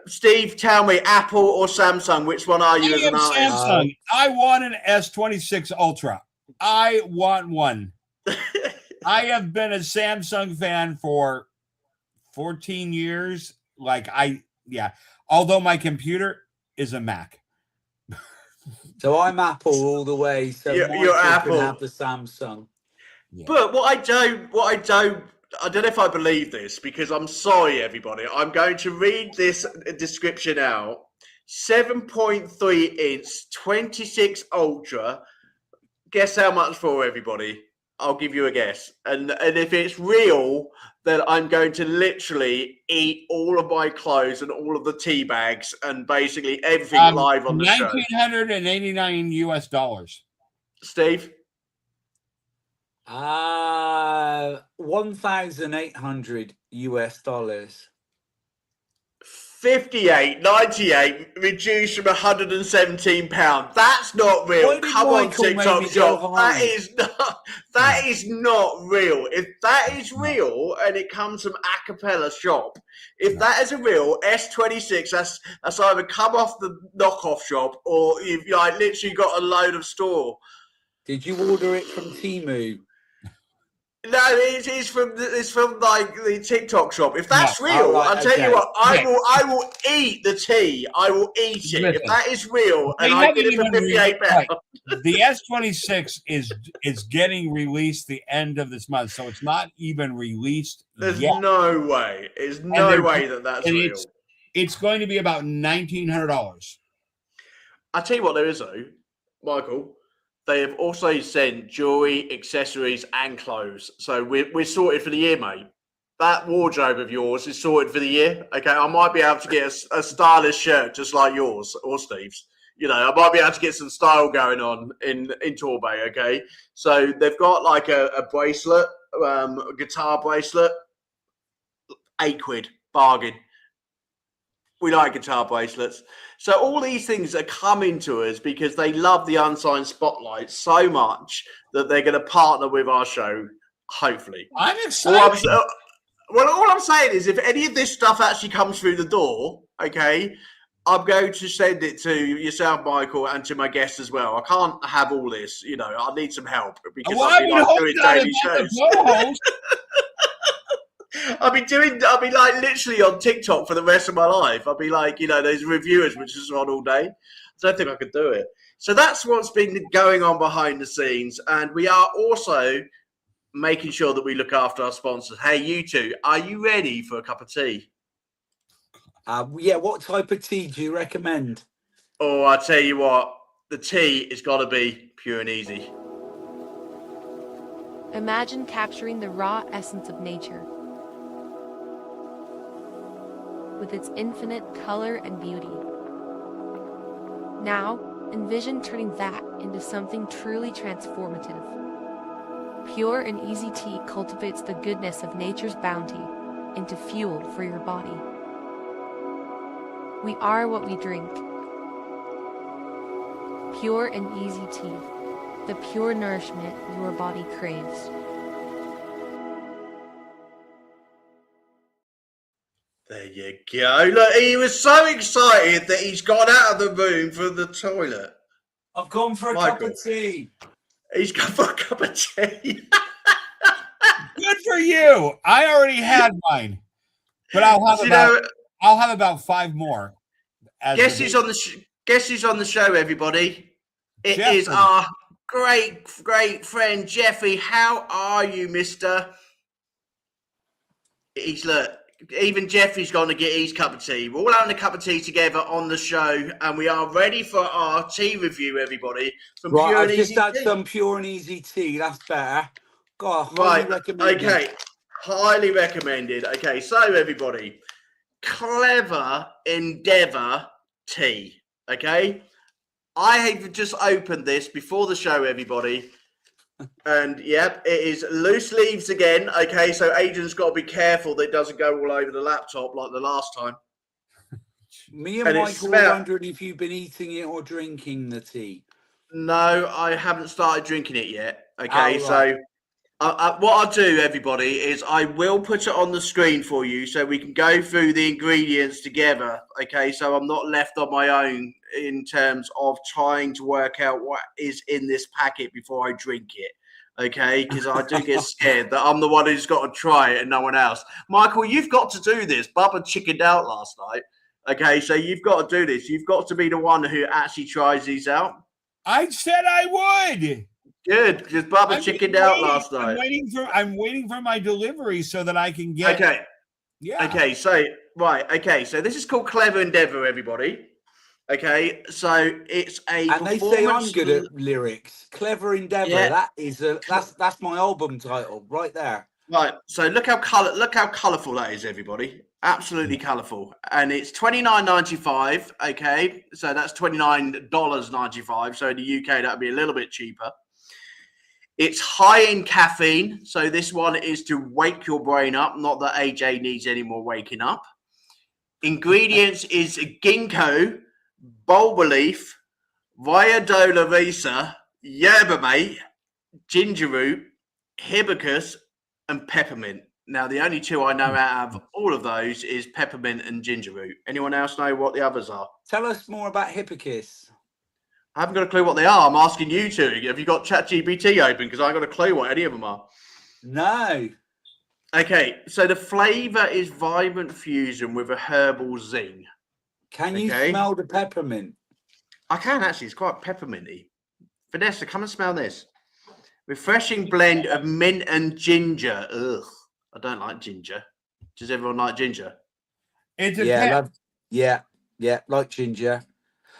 Steve, tell me, Apple or Samsung, which one are you as an artist? Samsung. I want an S26 Ultra. I want one. I have been a Samsung fan for 14 years. Although my computer is a Mac. So I'm Apple all the way. So You're Michael Apple. can have the Samsung. Yeah. But I don't know if I believe this, because I'm sorry, everybody. I'm going to read this description out. 7.3 inch, 26 Ultra. Guess how much for, everybody? I'll give you a guess. And if it's real, then I'm going to literally eat all of my clothes and all of the tea bags and basically everything live on the show. $1,989 US. Steve? 1,800 US. 58.98 reduced from £117. That's not real. Come on, TikTok shop. That is not real. If that is real and it comes from Acapella shop, if that is a real S26, that's either come off the knockoff shop or you've literally got a load of store. Did you order it from Temu? No, it's from like the TikTok shop. If that's real, I'll tell you what, I will eat the tea. I will eat it. If that is real, and I get it for £58. The S26 is getting released the end of this month, so it's not even released. There's yet. no way. There's no way that's real. It's going to be about $1,900. I tell you what, there is though, Michael. They have also sent jewelry, accessories, and clothes. So we're sorted for the year, mate. That wardrobe of yours is sorted for the year. Okay, I might be able to get a stylish shirt just like yours or Steve's. I might be able to get some style going on in Torbay. Okay, so they've got like a bracelet, a guitar bracelet, £8 bargain. We like guitar bracelets. So all these things are coming to us because they love the Unsigned Spotlight so much that they're going to partner with our show, hopefully. I'm excited. All I'm saying is if any of this stuff actually comes through the door, okay, I'm going to send it to yourself, Michaal, and to my guests as well. I can't have all this. I need some help because I've been doing daily shows. I'll be like literally on TikTok for the rest of my life. I'll be like, those reviewers which is on all day. I don't think I could do it. So that's what's been going on behind the scenes. And we are also making sure that we look after our sponsors. Hey, you two, are you ready for a cup of tea? Yeah, what type of tea do you recommend? Oh, I tell you what, the tea has got to be pure and easy. Imagine capturing the raw essence of nature, with its infinite color and beauty. Now, envision turning that into something truly transformative. Pure and easy tea cultivates the goodness of nature's bounty into fuel for your body. We are what we drink. Pure and easy tea, the pure nourishment your body craves. There you go. Look, he was so excited that he's gone out of the room for the toilet. I've gone for a cup of tea. He's gone for a cup of tea. Good for you. I already had mine, but I'll have about 5 more. Guess who's on the show, everybody? It is our great friend Jeffrey. How are you, mister? Even Jeffrey's going to get his cup of tea. We're all having a cup of tea together on the show, and we are ready for our tea review, everybody. I've just had some pure and easy tea. That's better. God, highly recommended. Okay, highly recommended. Okay, so everybody, Clever Endeavour tea. Okay, I have just opened this before the show, everybody. And yep, it is loose leaves again. Okay, so Adrian's got to be careful that it doesn't go all over the laptop like the last time. Me and Michael were wondering if you've been eating it or drinking the tea. No, I haven't started drinking it yet. Okay, so what I'll do, everybody, is I will put it on the screen for you so we can go through the ingredients together. Okay, so I'm not left on my own in terms of trying to work out what is in this packet before I drink it. Okay, because I do get scared that I'm the one who's got to try it and no one else. Michael, you've got to do this. Bubba chickened out last night. Okay, so you've got to do this. You've got to be the one who actually tries these out. I said I would. Good, because Bubba chickened out last night. I'm waiting for my delivery so that I can get. Okay. Yeah. Okay. So So this is called Clever Endeavor, everybody. Okay. So it's a. And they say I'm good at lyrics. Clever Endeavor. Yeah. That is that's my album title right there. Right. So look how colourful that is, everybody. Absolutely colourful, and it's $29.95. Okay, so that's $29.95. So in the UK, that'd be a little bit cheaper. It's high in caffeine, so this one is to wake your brain up. Not that AJ needs any more waking up. Ingredients is ginkgo, bulba leaf, Viola visa, yerba mate, ginger root, hibiscus, and peppermint. Now, the only two I know out of all of those is peppermint and ginger root. Anyone else know what the others are? Tell us more about hibiscus. I haven't got a clue what they are. I'm asking you two. Have you got ChatGPT open? Because I haven't got a clue what any of them are. No. Okay, so the flavour is vibrant fusion with a herbal zing. Can you smell the peppermint? I can actually. It's quite pepperminty. Vanessa, come and smell this. Refreshing blend of mint and ginger. Ugh. I don't like ginger. Does everyone like ginger? It's like ginger.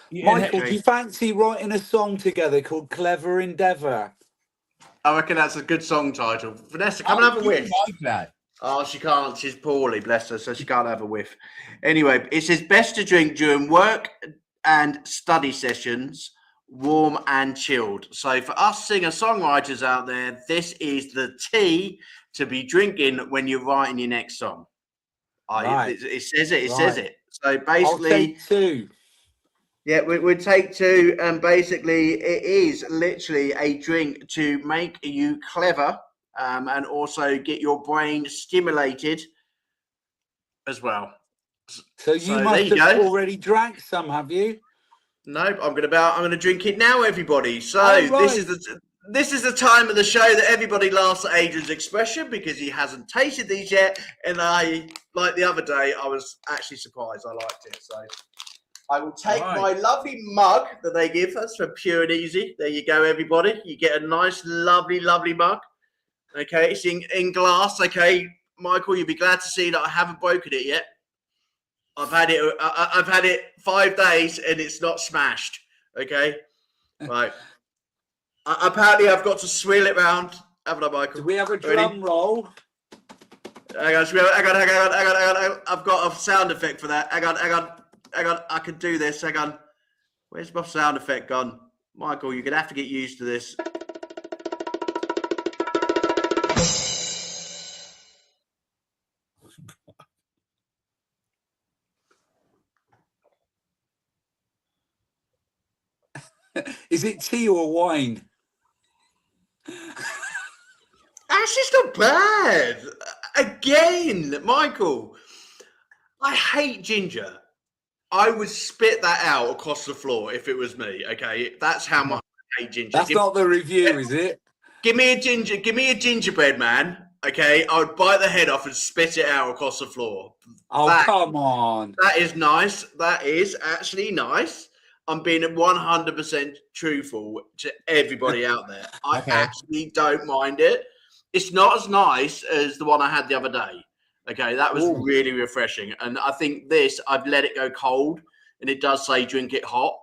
Yeah, Michael, do you fancy writing a song together called Clever Endeavor? I reckon that's a good song title. Vanessa, come and have a whiff. Like that. Oh, she can't. She's poorly, bless her, so she can't have a whiff. Anyway, it says best to drink during work and study sessions, warm and chilled. So for us singer-songwriters out there, this is the tea to be drinking when you're writing your next song. Right. It says it. It says it. So basically, I'll take two. Yeah, we'd take two, and basically it is literally a drink to make you clever and also get your brain stimulated as well. So you must have already drank some, have you? Nope, I'm gonna drink it now, everybody. So this is the time of the show that everybody laughs at Adrian's expression because he hasn't tasted these yet, and I, like the other day, I was actually surprised. I liked it. So I will take my lovely mug that they give us for Pure and Easy. There you go, everybody. You get a nice, lovely, lovely mug. Okay, it's in glass. Okay, Michael, you'll be glad to see that I haven't broken it yet. I've had it 5 days and it's not smashed. Okay, right. Apparently, I've got to swirl it round. Haven't I, Michael? Do we have a drum roll? Hang on. I've got a sound effect for that. Hang on. I can do this. Hang on. Where's my sound effect gone? Michael, you're going to have to get used to this. Is it tea or wine? That's just not bad. Again, Michael, I hate ginger. I would spit that out across the floor if it was me. Okay, that's how much I hate ginger. That's not the review, is it? Give me a gingerbread man. Okay, I would bite the head off and spit it out across the floor. Oh, come on. That is nice. That is actually nice. I'm being 100% truthful to everybody out there. I actually don't mind it. It's not as nice as the one I had the other day. Okay, that was really refreshing. And I think this, I've let it go cold, and it does say drink it hot.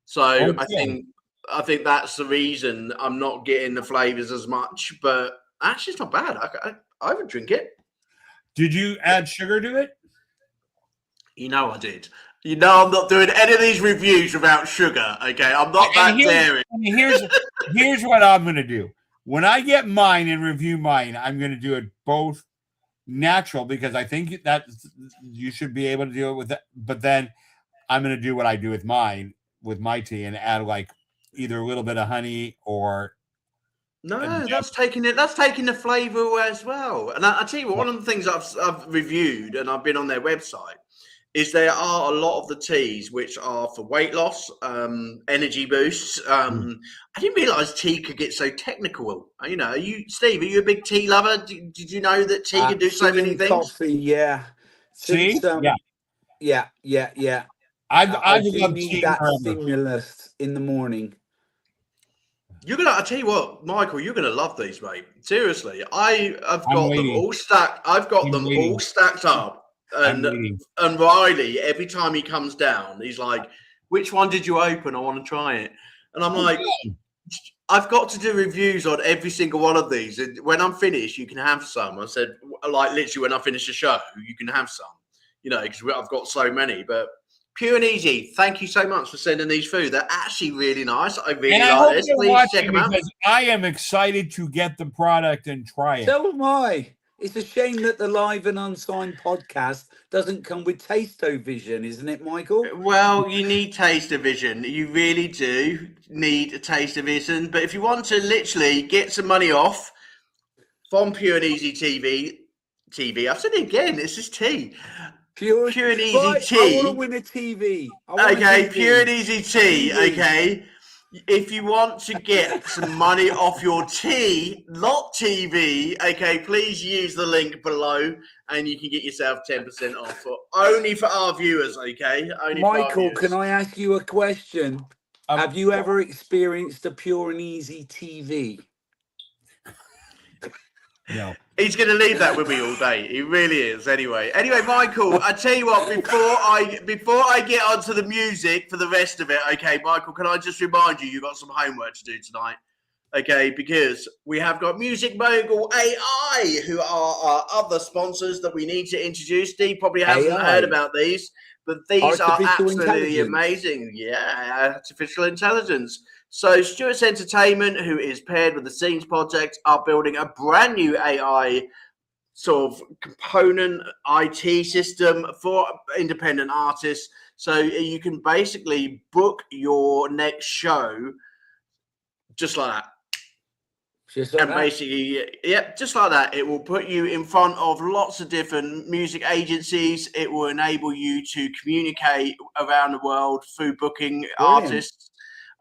So I think that's the reason I'm not getting the flavors as much. But actually, it's not bad. I would drink it. Did you add sugar to it? You know I did. You know I'm not doing any of these reviews without sugar. Okay, I'm not that daring. Here's what I'm going to do. When I get mine and review mine, I'm going to do it both natural because I think that you should be able to do it with that. But then I'm going to do what I do with mine, with my tea, and add like either a little bit of honey or. No, that's taking it. That's taking the flavor as well. And I tell you what, one of the things I've reviewed and I've been on their website is there are a lot of the teas which are for weight loss, energy boosts. I didn't realize tea could get so technical. You know, Steve, are you a big tea lover? Did you know that tea can do so many things? Coffee, yeah. See? Yeah. I've I do loved need seeing that her. stimulus in the morning. I tell you what, Michael, you're gonna love these, mate. Seriously, I've I'm got them waiting. all stacked. I've got I'm them waiting. all stacked up, I'm waiting. and Riley, every time he comes down, he's like, "Which one did you open? I want to try it." And I'm like, "I've got to do reviews on every single one of these, and when I'm finished, you can have some." I said, like literally, when I finish the show, you can have some, because I've got so many, but. Pure and Easy, thank you so much for sending these through. They're actually really nice. I really like this. Please check them out. Because I am excited to get the product and try it. So am I. It's a shame that the Live and Unsigned podcast doesn't come with Taste-O-Vision, isn't it, Michael? Well, you need Taste-O-Vision. You really do need a Taste-O-Vision. But if you want to literally get some money off from Pure and Easy TV, I've said it again, this is tea. Pure and Easy right, Tea. I want to win a TV. Okay, Pure and Easy Tea. Okay. If you want to get some money off your tea, not TV, okay, please use the link below and you can get yourself 10% off. Only for our viewers, okay? Only Michael, for our can I ask you a question? Have you ever experienced a Pure and Easy TV? No. He's going to leave that with me all day. He really is. Anyway, Michael, I tell you what. Before I get onto the music for the rest of it, okay, Michael, can I just remind you got some homework to do tonight, okay? Because we have got Music Mogul AI, who are our other sponsors that we need to introduce. Steve probably hasn't heard about these, but these are absolutely amazing. Yeah, artificial intelligence. So Stewart's Entertainment, who is paired with the Scenes Project, are building a brand new AI sort of component IT system for independent artists. So you can basically book your next show just like that. Basically, just like that. It will put you in front of lots of different music agencies. It will enable you to communicate around the world through booking artists.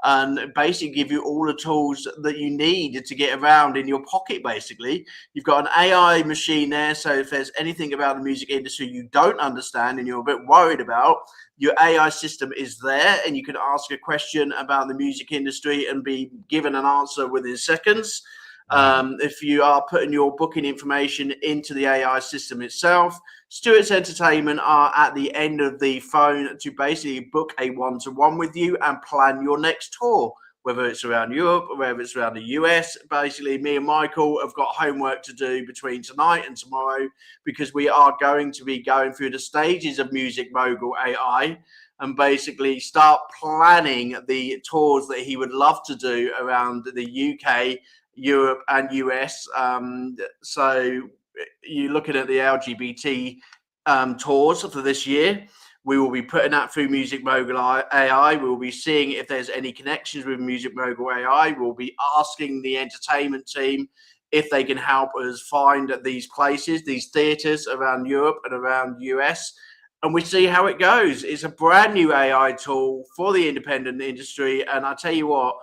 And basically give you all the tools that you need to get around in your pocket, basically. You've got an AI machine there, so if there's anything about the music industry you don't understand and you're a bit worried about, your AI system is there and you can ask a question about the music industry and be given an answer within seconds. If you are putting your booking information into the AI system itself, Stewart's Entertainment are at the end of the phone to basically book a one-to-one with you and plan your next tour, whether it's around Europe or whether it's around the US. Basically, me and Michael have got homework to do between tonight and tomorrow because we are going to be going through the stages of Music Mogul AI and basically start planning the tours that he would love to do around the UK, Europe and US. So you're looking at the LGBT tours for this year. We will be putting that through Music Mogul AI. We will be seeing if there's any connections with Music Mogul AI. We'll be asking the entertainment team if they can help us find these places, these theatres around Europe and around US. And we see how it goes. It's a brand new AI tool for the independent industry. And I tell you what,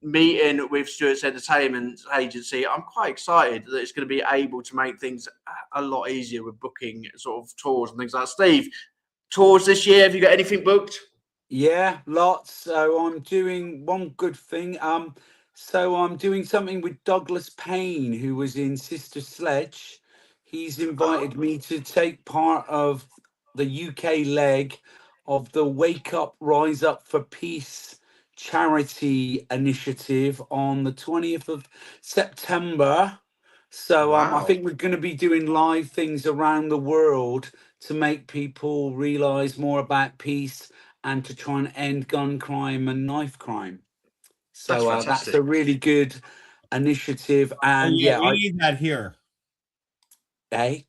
meeting with Stewart's Entertainment Agency, I'm quite excited that it's going to be able to make things a lot easier with booking sort of tours and things like that. Steve, tours this year, have you got anything booked? Yeah, lots. So I'm doing one good thing. So I'm doing something with Douglas Payne, who was in Sister Sledge. He's invited me to take part of the UK leg of the Wake Up, Rise Up for Peace charity initiative on the 20th of September. So I think we're going to be doing live things around the world to make people realize more about peace and to try and end gun crime and knife crime. So that's a really good initiative. And we need that here. Hey?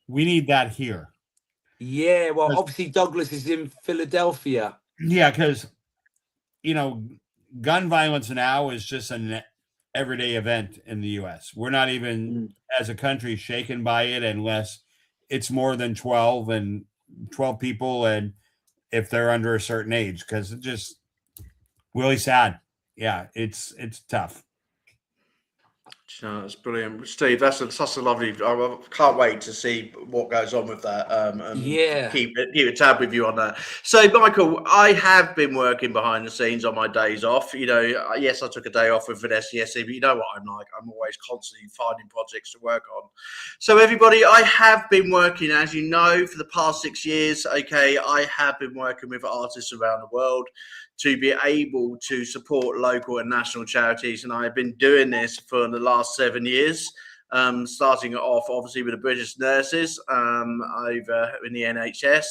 We need that here. Yeah, well, obviously Douglas is in Philadelphia. Yeah, because, gun violence now is just an everyday event in the U.S. We're not even, as a country, shaken by it unless it's more than 12 people, and if they're under a certain age, because it's just really sad. Yeah, it's tough. No, that's brilliant, Steve. That's a lovely. I can't wait to see what goes on with that. And keep a tab with you on that. So, Michael, I have been working behind the scenes on my days off. You know, yes, I took a day off with Vanessa yesterday, but you know what I'm like. I'm always constantly finding projects to work on. So, everybody, I have been working, as you know, for the past 6 years. Okay, I have been working with artists around the world to be able to support local and national charities. And I've been doing this for the last 7 years, starting off obviously with the British nurses over in the NHS.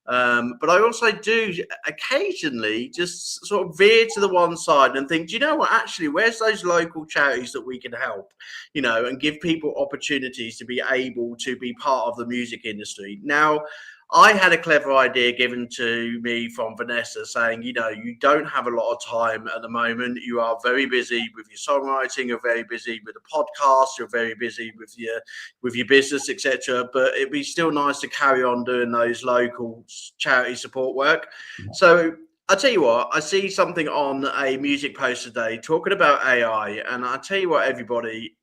But I also do occasionally just sort of veer to the one side and think, do you know what, actually, where's those local charities that we can help, you know, and give people opportunities to be able to be part of the music industry. Now, I had a clever idea given to me from Vanessa saying, you know, you don't have a lot of time at the moment. You are very busy with your songwriting. You're very busy with the podcast. You're very busy with your business, etc. But it'd be still nice to carry on doing those local charity support work. So I'll tell you what, I see something on a music post today talking about AI. And I'll tell you what, everybody,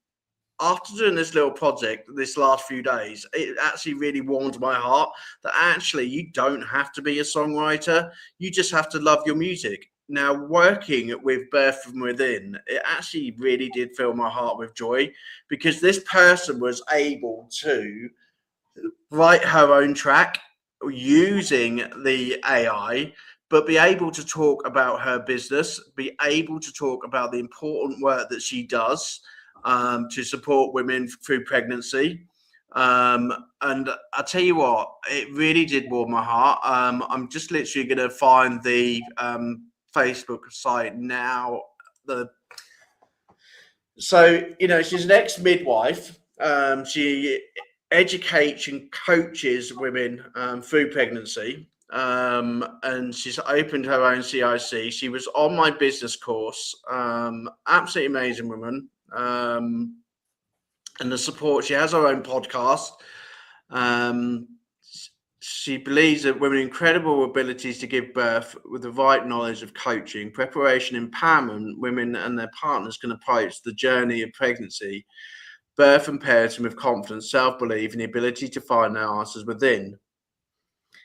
after doing this little project this last few days, it actually really warmed my heart that actually you don't have to be a songwriter. You just have to love your music. Now, working with Birth From Within, it actually really did fill my heart with joy because this person was able to write her own track using the AI, but be able to talk about her business, be able to talk about the important work that she does to support women through pregnancy. And I tell you what, it really did warm my heart. I'm just literally going to find the Facebook site now. So, you know, she's an ex-midwife. She educates and coaches women through pregnancy. And she's opened her own CIC. She was on my business course. Absolutely amazing woman. And the support, she has her own podcast. She believes that women incredible abilities to give birth with the right knowledge of coaching, preparation, empowerment, women and their partners can approach the journey of pregnancy, birth and parenting with confidence, self-belief, and the ability to find their answers within.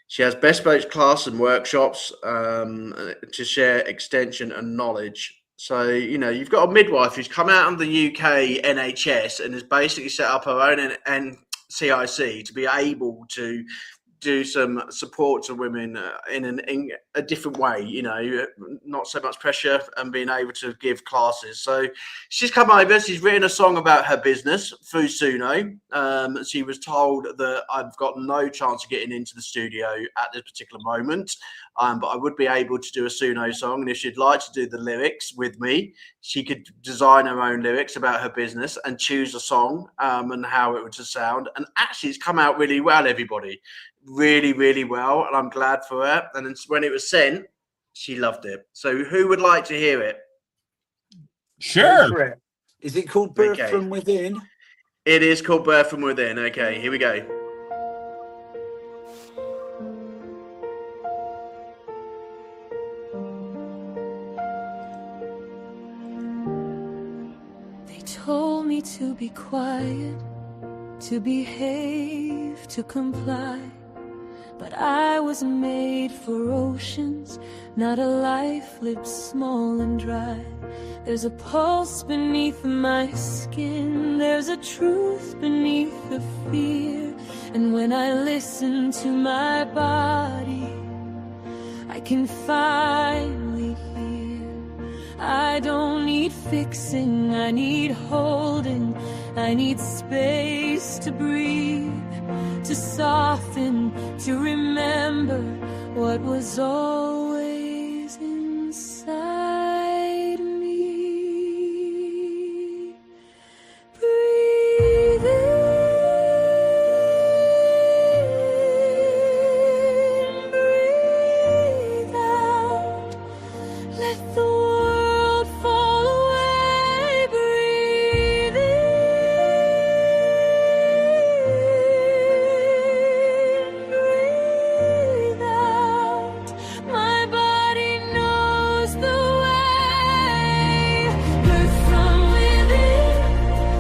She has bespoke class and workshops to share extension and knowledge. So, you know, you've got a midwife who's come out of the UK NHS and has basically set up her own CIC to be able to do some support to women in a different way, you know, not so much pressure, and being able to give classes. So she's come over, she's written a song about her business through Suno. She was told that I've got no chance of getting into the studio at this particular moment, but I would be able to do a Suno song. And if she'd like to do the lyrics with me, she could design her own lyrics about her business and choose a song and how it would sound. And actually it's come out really well, everybody. Really, really well, and I'm glad for her. And then when it was sent, she loved it. So who would like to hear it? Sure. Is it called Birth From Within? It is called Birth From Within. Okay, here we go. They told me to be quiet, to behave, to comply. But I was made for oceans, not a life lived small and dry. There's a pulse beneath my skin, there's a truth beneath the fear. And when I listen to my body, I can finally hear. I don't need fixing, I need holding, I need space to breathe, to soften, to remember what was always inside me. Breathe in, breathe out, let the world fall away. Breathe in, breathe out, my body knows the way. Birth from within,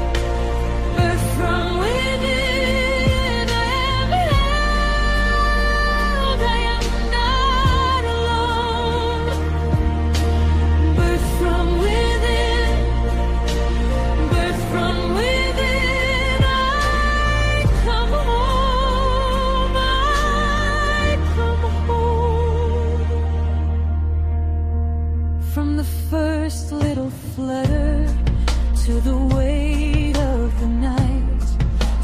From the first little flutter to the weight of the night,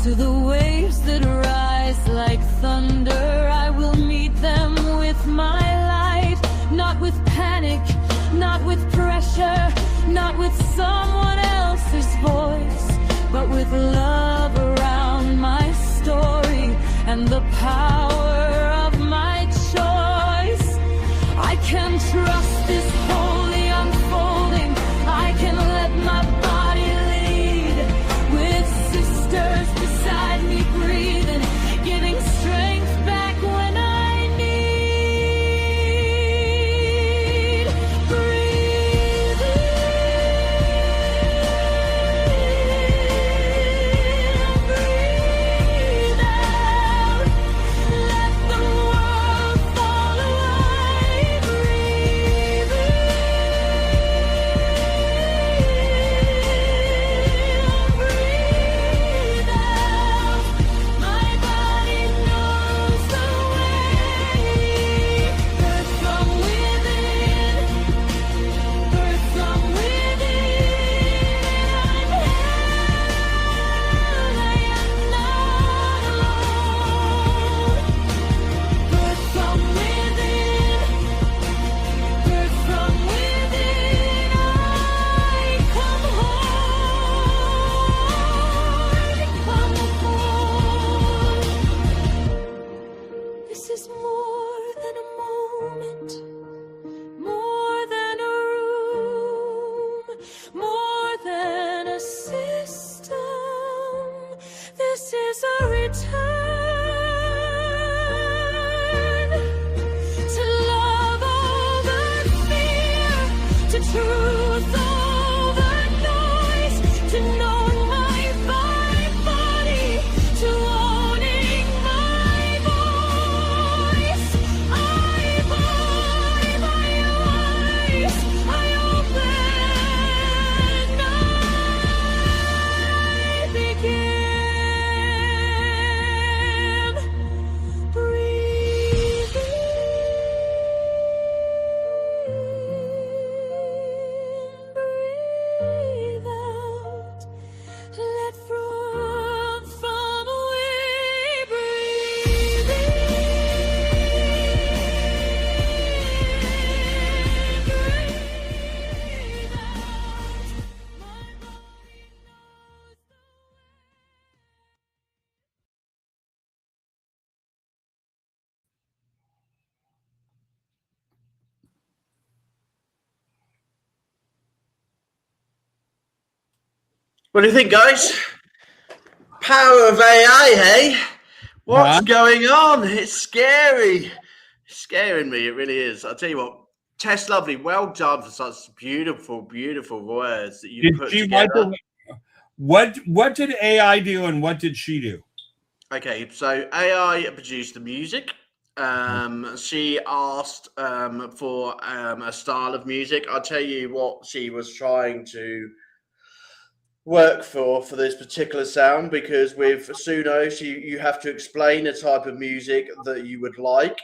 to the waves that rise like thunder, I will meet them with my light. Not with panic, not with pressure, not with someone else's voice, but with love around my story and the power of my choice. I can trust this holy unfolding. I can let my body lead, with sisters beside me breathing, giving strength back when I need. Breathing, breathe out, let the world fall away. Breathe out, my body knows the way. Birth from within, birth from within. I'm held, I am not alone. Birth from within, birth from within. I come home, This is more than a moment, more than a room, more than a system. This is a return to love over fear, to truth over noise, to knowing my body, to owning my voice. I buy my eyes, I open, I begin. Breathe out, let from away. Breathe out, my body knows the way. What do you think, guys? Power of AI, hey? What's Huh? going on? It's scary. It's scaring me. It really is. I'll tell you what. Tess Lovely, well done for such beautiful, beautiful words that you Did put she write together. what did AI do and what did she do? Okay, so AI produced the music. She asked for a style of music. I'll tell you what she was trying to work for this particular sound, because with Suno, you have to explain the type of music that you would like.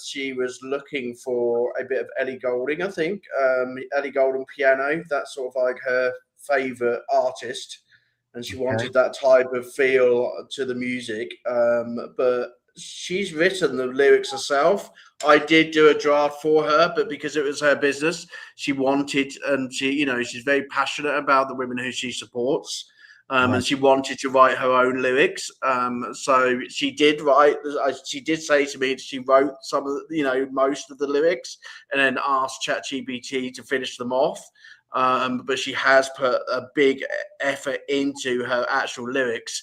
She was looking for a bit of Ellie Goulding, I think. Ellie Goulding piano, that's sort of like her favorite artist, and she wanted that type of feel to the music. But she's written the lyrics herself. I did do a draft for her, but because it was her business, she wanted, and she's very passionate about the women who she supports. And she wanted to write her own lyrics. So she did write. She did say to me that she wrote some of most of the lyrics, and then asked ChatGPT to finish them off. But she has put a big effort into her actual lyrics.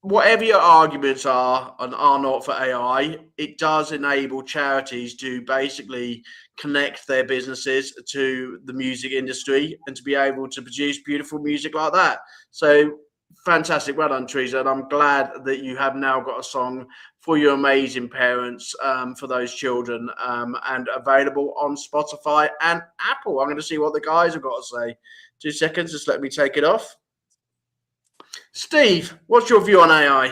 Whatever your arguments are and are not for AI, it does enable charities to basically connect their businesses to the music industry and to be able to produce beautiful music like that. So fantastic. Well done, Teresa. And I'm glad that you have now got a song for your amazing parents, for those children, and available on Spotify and Apple. I'm going to see what the guys have got to say. 2 seconds. Just let me take it off. Steve, what's your view on AI?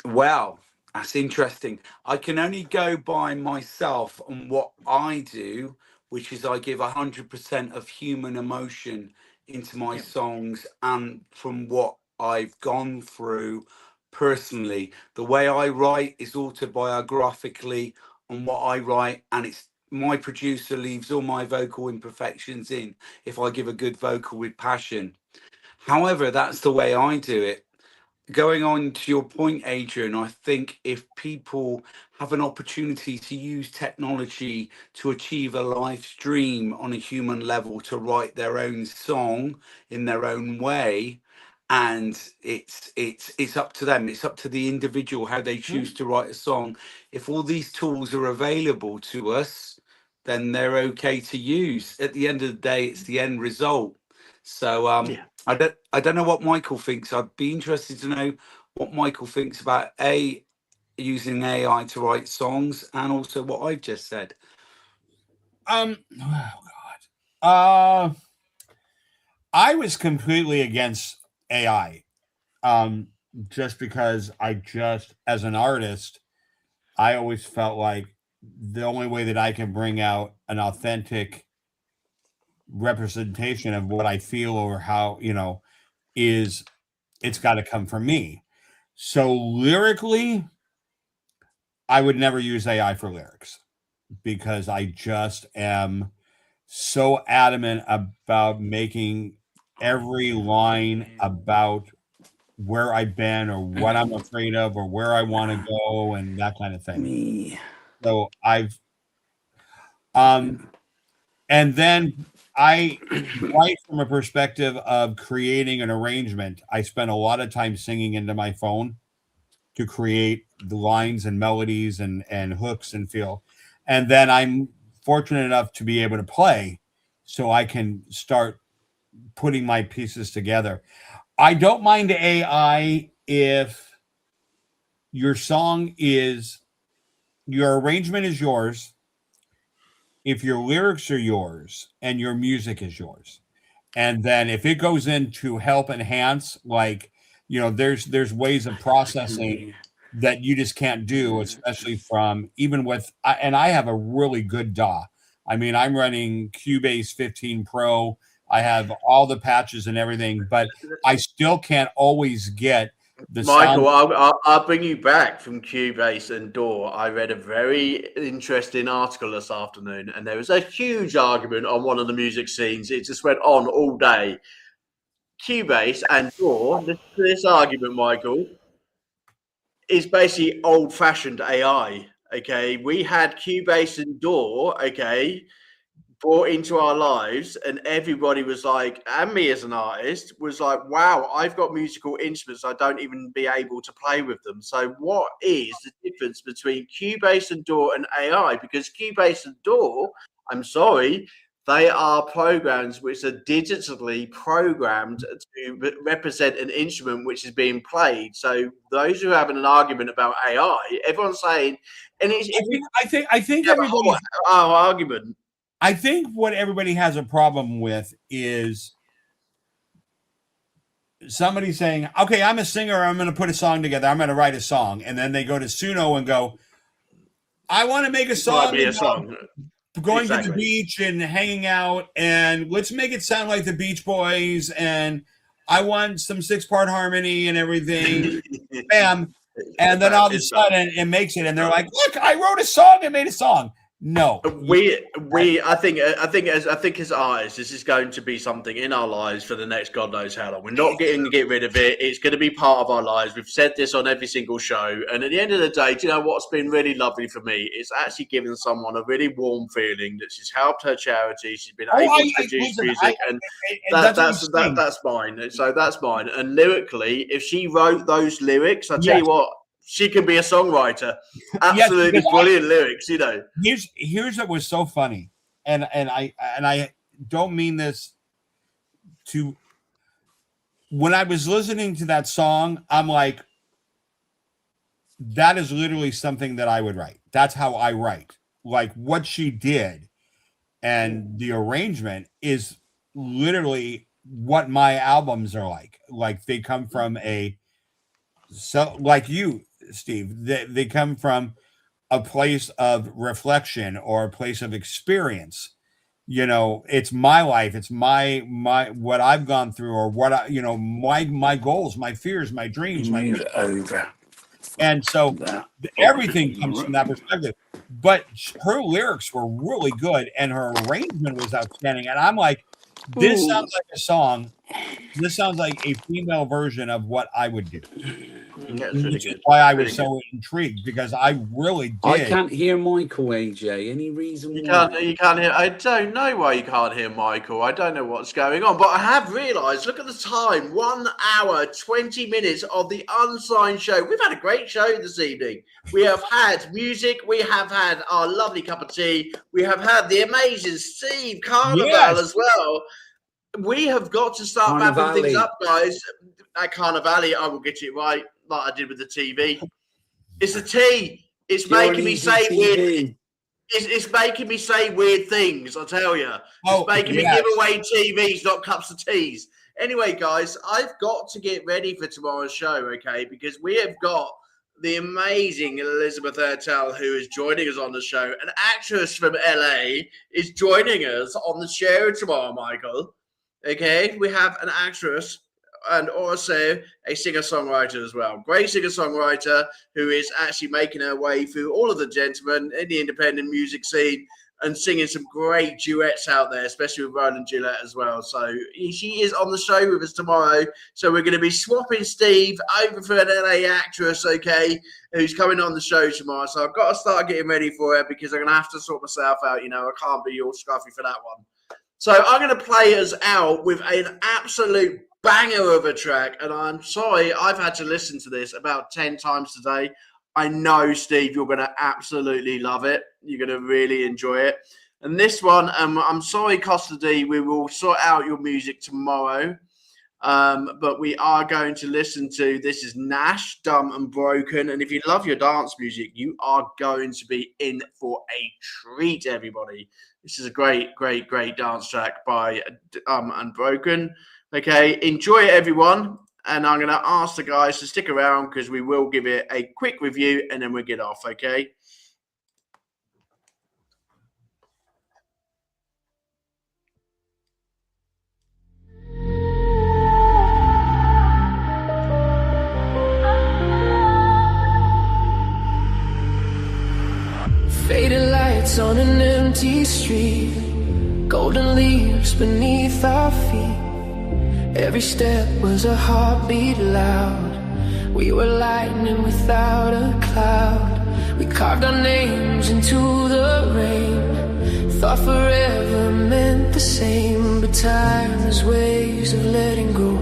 Well, That's interesting. I can only go by myself and what I do, which is I give 100% of human emotion into my Yeah. songs, and from what I've gone through personally. The way I write is autobiographically on what I write, and it's my producer leaves all my vocal imperfections in if I give a good vocal with passion. However, that's the way I do it. Going on to your point, Adrian, I think if people have an opportunity to use technology to achieve a life dream on a human level, to write their own song in their own way, and it's up to them. It's up to the individual how they choose to write a song. If all these tools are available to us, then they're okay to use. At the end of the day, it's the end result. So Yeah. I don't know what Michael thinks. I'd be interested to know what Michael thinks about using AI to write songs, and also what I've just said. Oh God. I was completely against AI. Just because as an artist, I always felt like the only way that I can bring out an authentic representation of what I feel or how, is it's got to come from me. So lyrically, I would never use AI for lyrics because I just am so adamant about making every line about where I've been or what I'm afraid of or where I want to go and that kind of thing. Me. So and then I write from a perspective of creating an arrangement. I spend a lot of time singing into my phone to create the lines and melodies and hooks and feel. And then I'm fortunate enough to be able to play so I can start putting my pieces together. I don't mind AI if your arrangement is yours, if your lyrics are yours, and your music is yours. And then if it goes in to help enhance, like, there's ways of processing that you just can't do, especially from even with, and I have a really good DAW. I mean, I'm running Cubase 15 Pro. I have all the patches and everything, but I still can't always get the Michael, sound. I'll bring you back from Cubase and DAW. I read a very interesting article this afternoon, and there was a huge argument on one of the music scenes. It just went on all day. Cubase and DAW, this argument, Michael, is basically old-fashioned AI. Okay, we had Cubase and DAW. Okay, brought into our lives, and everybody was like, and me as an artist was like, wow, I've got musical instruments, I don't even be able to play with them. So what is the difference between Cubase and DAW and AI? Because Cubase and DAW, I'm sorry, they are programs which are digitally programmed to represent an instrument which is being played. So those who are having an argument about AI, everyone's saying, and it's I think everybody. Our argument. I think what everybody has a problem with is somebody saying, okay, I'm a singer, I'm going to put a song together, I'm going to write a song. And then they go to Suno and go, I want to make a song going to the beach and hanging out, and let's make it sound like the Beach Boys, and I want some 6-part harmony and everything. Bam. And then all of a sudden it makes it, and they're like, look, I wrote a song and made a song. No, I think as artists, this is going to be something in our lives for the next God knows how long. We're not getting to get rid of it. It's going to be part of our lives. We've said this on every single show, and at the end of the day, do you know what's been really lovely for me? It's actually given someone a really warm feeling that she's helped her charity. She's been able to produce music, and that's mine. So that's mine. And lyrically, if she wrote those lyrics, I tell you what. She can be a songwriter. Absolutely brilliant lyrics, Here's what was so funny, and I don't mean this to. When I was listening to that song, I'm like, that is literally something that I would write. That's how I write. Like what she did, and the arrangement is literally what my albums are like. Like they come from like you. Steve. They come from a place of reflection or a place of experience. You know, it's my life. It's my what I've gone through, or what I, you know, my goals, my fears, my dreams, and so everything comes from that perspective. But her lyrics were really good, and her arrangement was outstanding. And I'm like, this sounds like a song. This sounds like a female version of what I would do. Yeah, it's really Which is good. why I Really was so intrigued, because I really did. I can't hear Michael, AJ. Any reason You why? can't hear. I don't know why you can't hear Michael. I don't know what's going on, but I have realised. Look at the time: 1 hour, 20 minutes of the Unsigned show. We've had a great show this evening. We have had music. We have had our lovely cup of tea. We have had the amazing Steve Carnovale as well. We have got to start wrapping things up, guys. At Carnovale, I will get it right, like I did with the TV. It's the tea. It's making me say weird. It's making me say weird things. I tell you, it's making me give away TVs, not cups of teas. Anyway, guys, I've got to get ready for tomorrow's show, okay? Because we have got the amazing Elizabeth Ertel, who is joining us on the show. An actress from LA is joining us on the show tomorrow, Michael. Okay, we have an actress and also a singer-songwriter as well. Great singer-songwriter who is actually making her way through all of the gentlemen in the independent music scene and singing some great duets out there, especially with Roland Gillette as well. So she is on the show with us tomorrow. So we're going to be swapping Steve over for an LA actress, okay, who's coming on the show tomorrow. So I've got to start getting ready for her because I'm going to have to sort myself out. You know, I can't be all scruffy for that one. So I'm going to play us out with an absolute banger of a track. And I'm sorry, I've had to listen to this about 10 times today. I know, Steve, you're going to absolutely love it. You're going to really enjoy it. And this one, I'm sorry, Costa D, we will sort out your music tomorrow. But we are going to listen to, this is Nash, Dumb and Broken. And if you love your dance music, you are going to be in for a treat, everybody. This is a great, great, great dance track by Unbroken. Okay, enjoy it, everyone. And I'm going to ask the guys to stick around because we will give it a quick review and then we'll get off, okay? Faded lights on an empty street, golden leaves beneath our feet. Every step was a heartbeat loud. We were lightning without a cloud. We carved our names into the rain. Thought forever meant the same, but time has ways of letting go,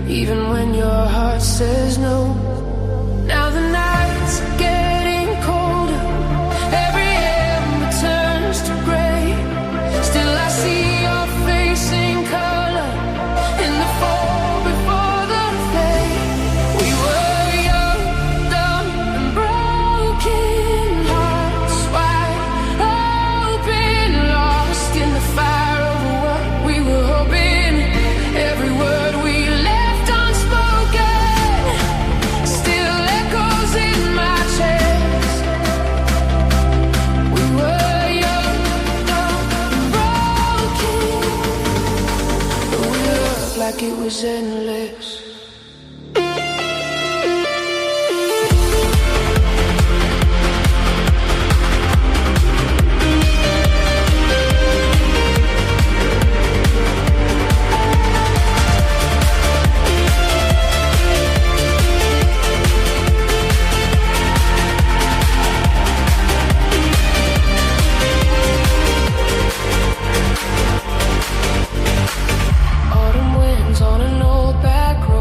even when your heart says no. Now the nights are getting colder, every ember turns to gray. Still I see your face in color in the fall before the fade. We were young, dumb and broken, hearts wide open, lost in the fire of what we were hoping. Every word we left unspoken still echoes in my chest. We were young, dumb and broken, but we looked like it was endless. Autumn winds on an old back road.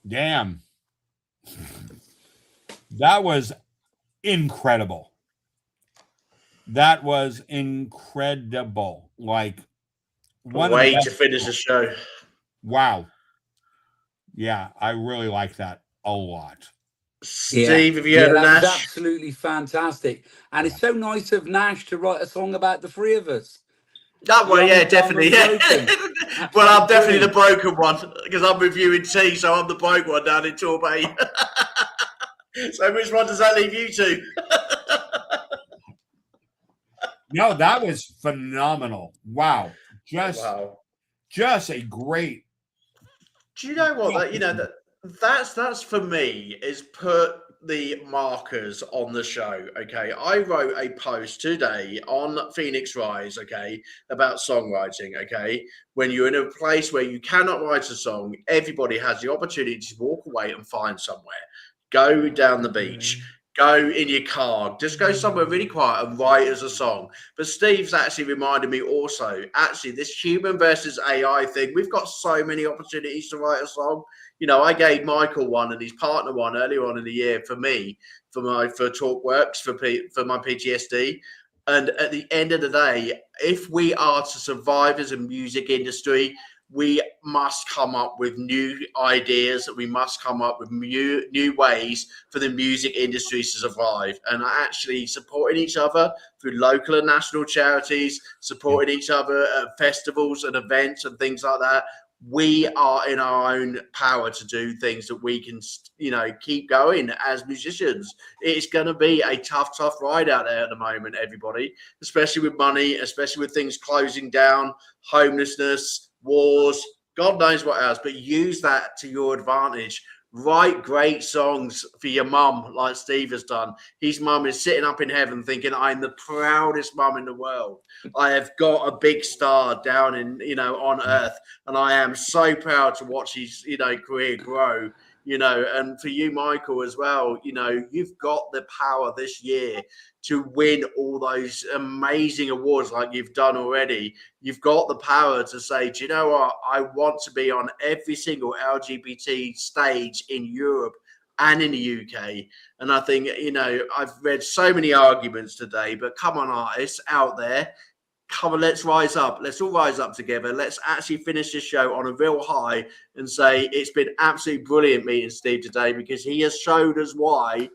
Damn. That was incredible. That was incredible. Like, one way of the to finish the show. Wow. Yeah, I really like that a lot. Steve, have you heard of that was Nash? absolutely fantastic. And it's so nice of Nash to write a song about the three of us. That way, yeah, definitely. Yeah. Well, I'm definitely the broken one because I'm reviewing T, so I'm the broke one down in Torbay. So which one does that leave you to? No, that was phenomenal. Wow. Wow. Just a great. Do you know what? That's for me is put the markers on the show. Okay, I wrote a post today on Phoenix Rise. Okay, about songwriting. Okay, when you're in a place where you cannot write a song, everybody has the opportunity to walk away and find somewhere. Go down the beach. Go in your car, just go somewhere really quiet and write as a song. But Steve's actually reminded me also, actually, this human versus AI thing, we've got so many opportunities to write a song. You know, I gave Michael one and his partner one earlier on in the year for me, for TalkWorks, for my PTSD. And at the end of the day, if we are to survive as a music industry, we must come up with new ideas. We must come up with new ways for the music industry to survive. And actually supporting each other through local and national charities, supporting each other at festivals and events and things like that. We are in our own power to do things that we can, keep going as musicians. It's going to be a tough ride out there at the moment, everybody, especially with money, especially with things closing down, homelessness, wars, God knows what else, but use that to your advantage. Write great songs for your mum like Steve has done. His mum is sitting up in heaven thinking, I'm the proudest mum in the world. I have got a big star down in, on earth. And I am so proud to watch his, career grow, and for you, Michael, as well, you've got the power this year to win all those amazing awards like you've done already. You've got the power to say, do you know what? I want to be on every single LGBT stage in Europe and in the UK. And I think, I've read so many arguments today, but come on, artists out there, come on, let's rise up. Let's all rise up together. Let's actually finish this show on a real high and say it's been absolutely brilliant meeting Steve today because he has showed us why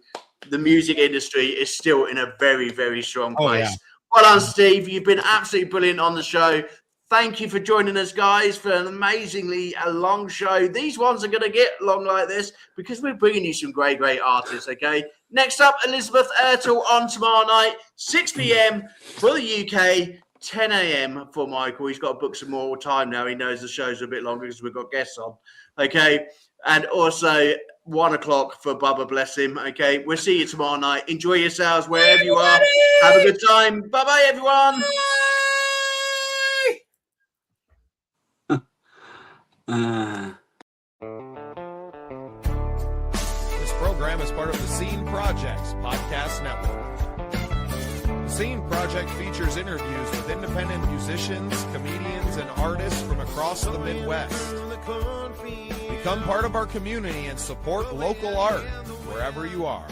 the music industry is still in a very, very strong place. Yeah. Well done, Steve. You've been absolutely brilliant on the show. Thank you for joining us, guys, for an amazingly long show. These ones are going to get long like this because we're bringing you some great, great artists, okay? Next up, Elizabeth Ertel on tomorrow night, 6 p.m. for the UK, 10 a.m. for Michael. He's got to book some more time now. He knows the shows are a bit longer because we've got guests on, okay? And also 1 o'clock for Bubba, bless him. Okay, we'll see you tomorrow night. Enjoy yourselves wherever you are. Have a good time. Bye-bye, everyone. This program is part of the Scene Project's podcast network. The Scene Project features interviews with independent musicians, comedians, and artists from across the Midwest. Become part of our community and support local art wherever you are.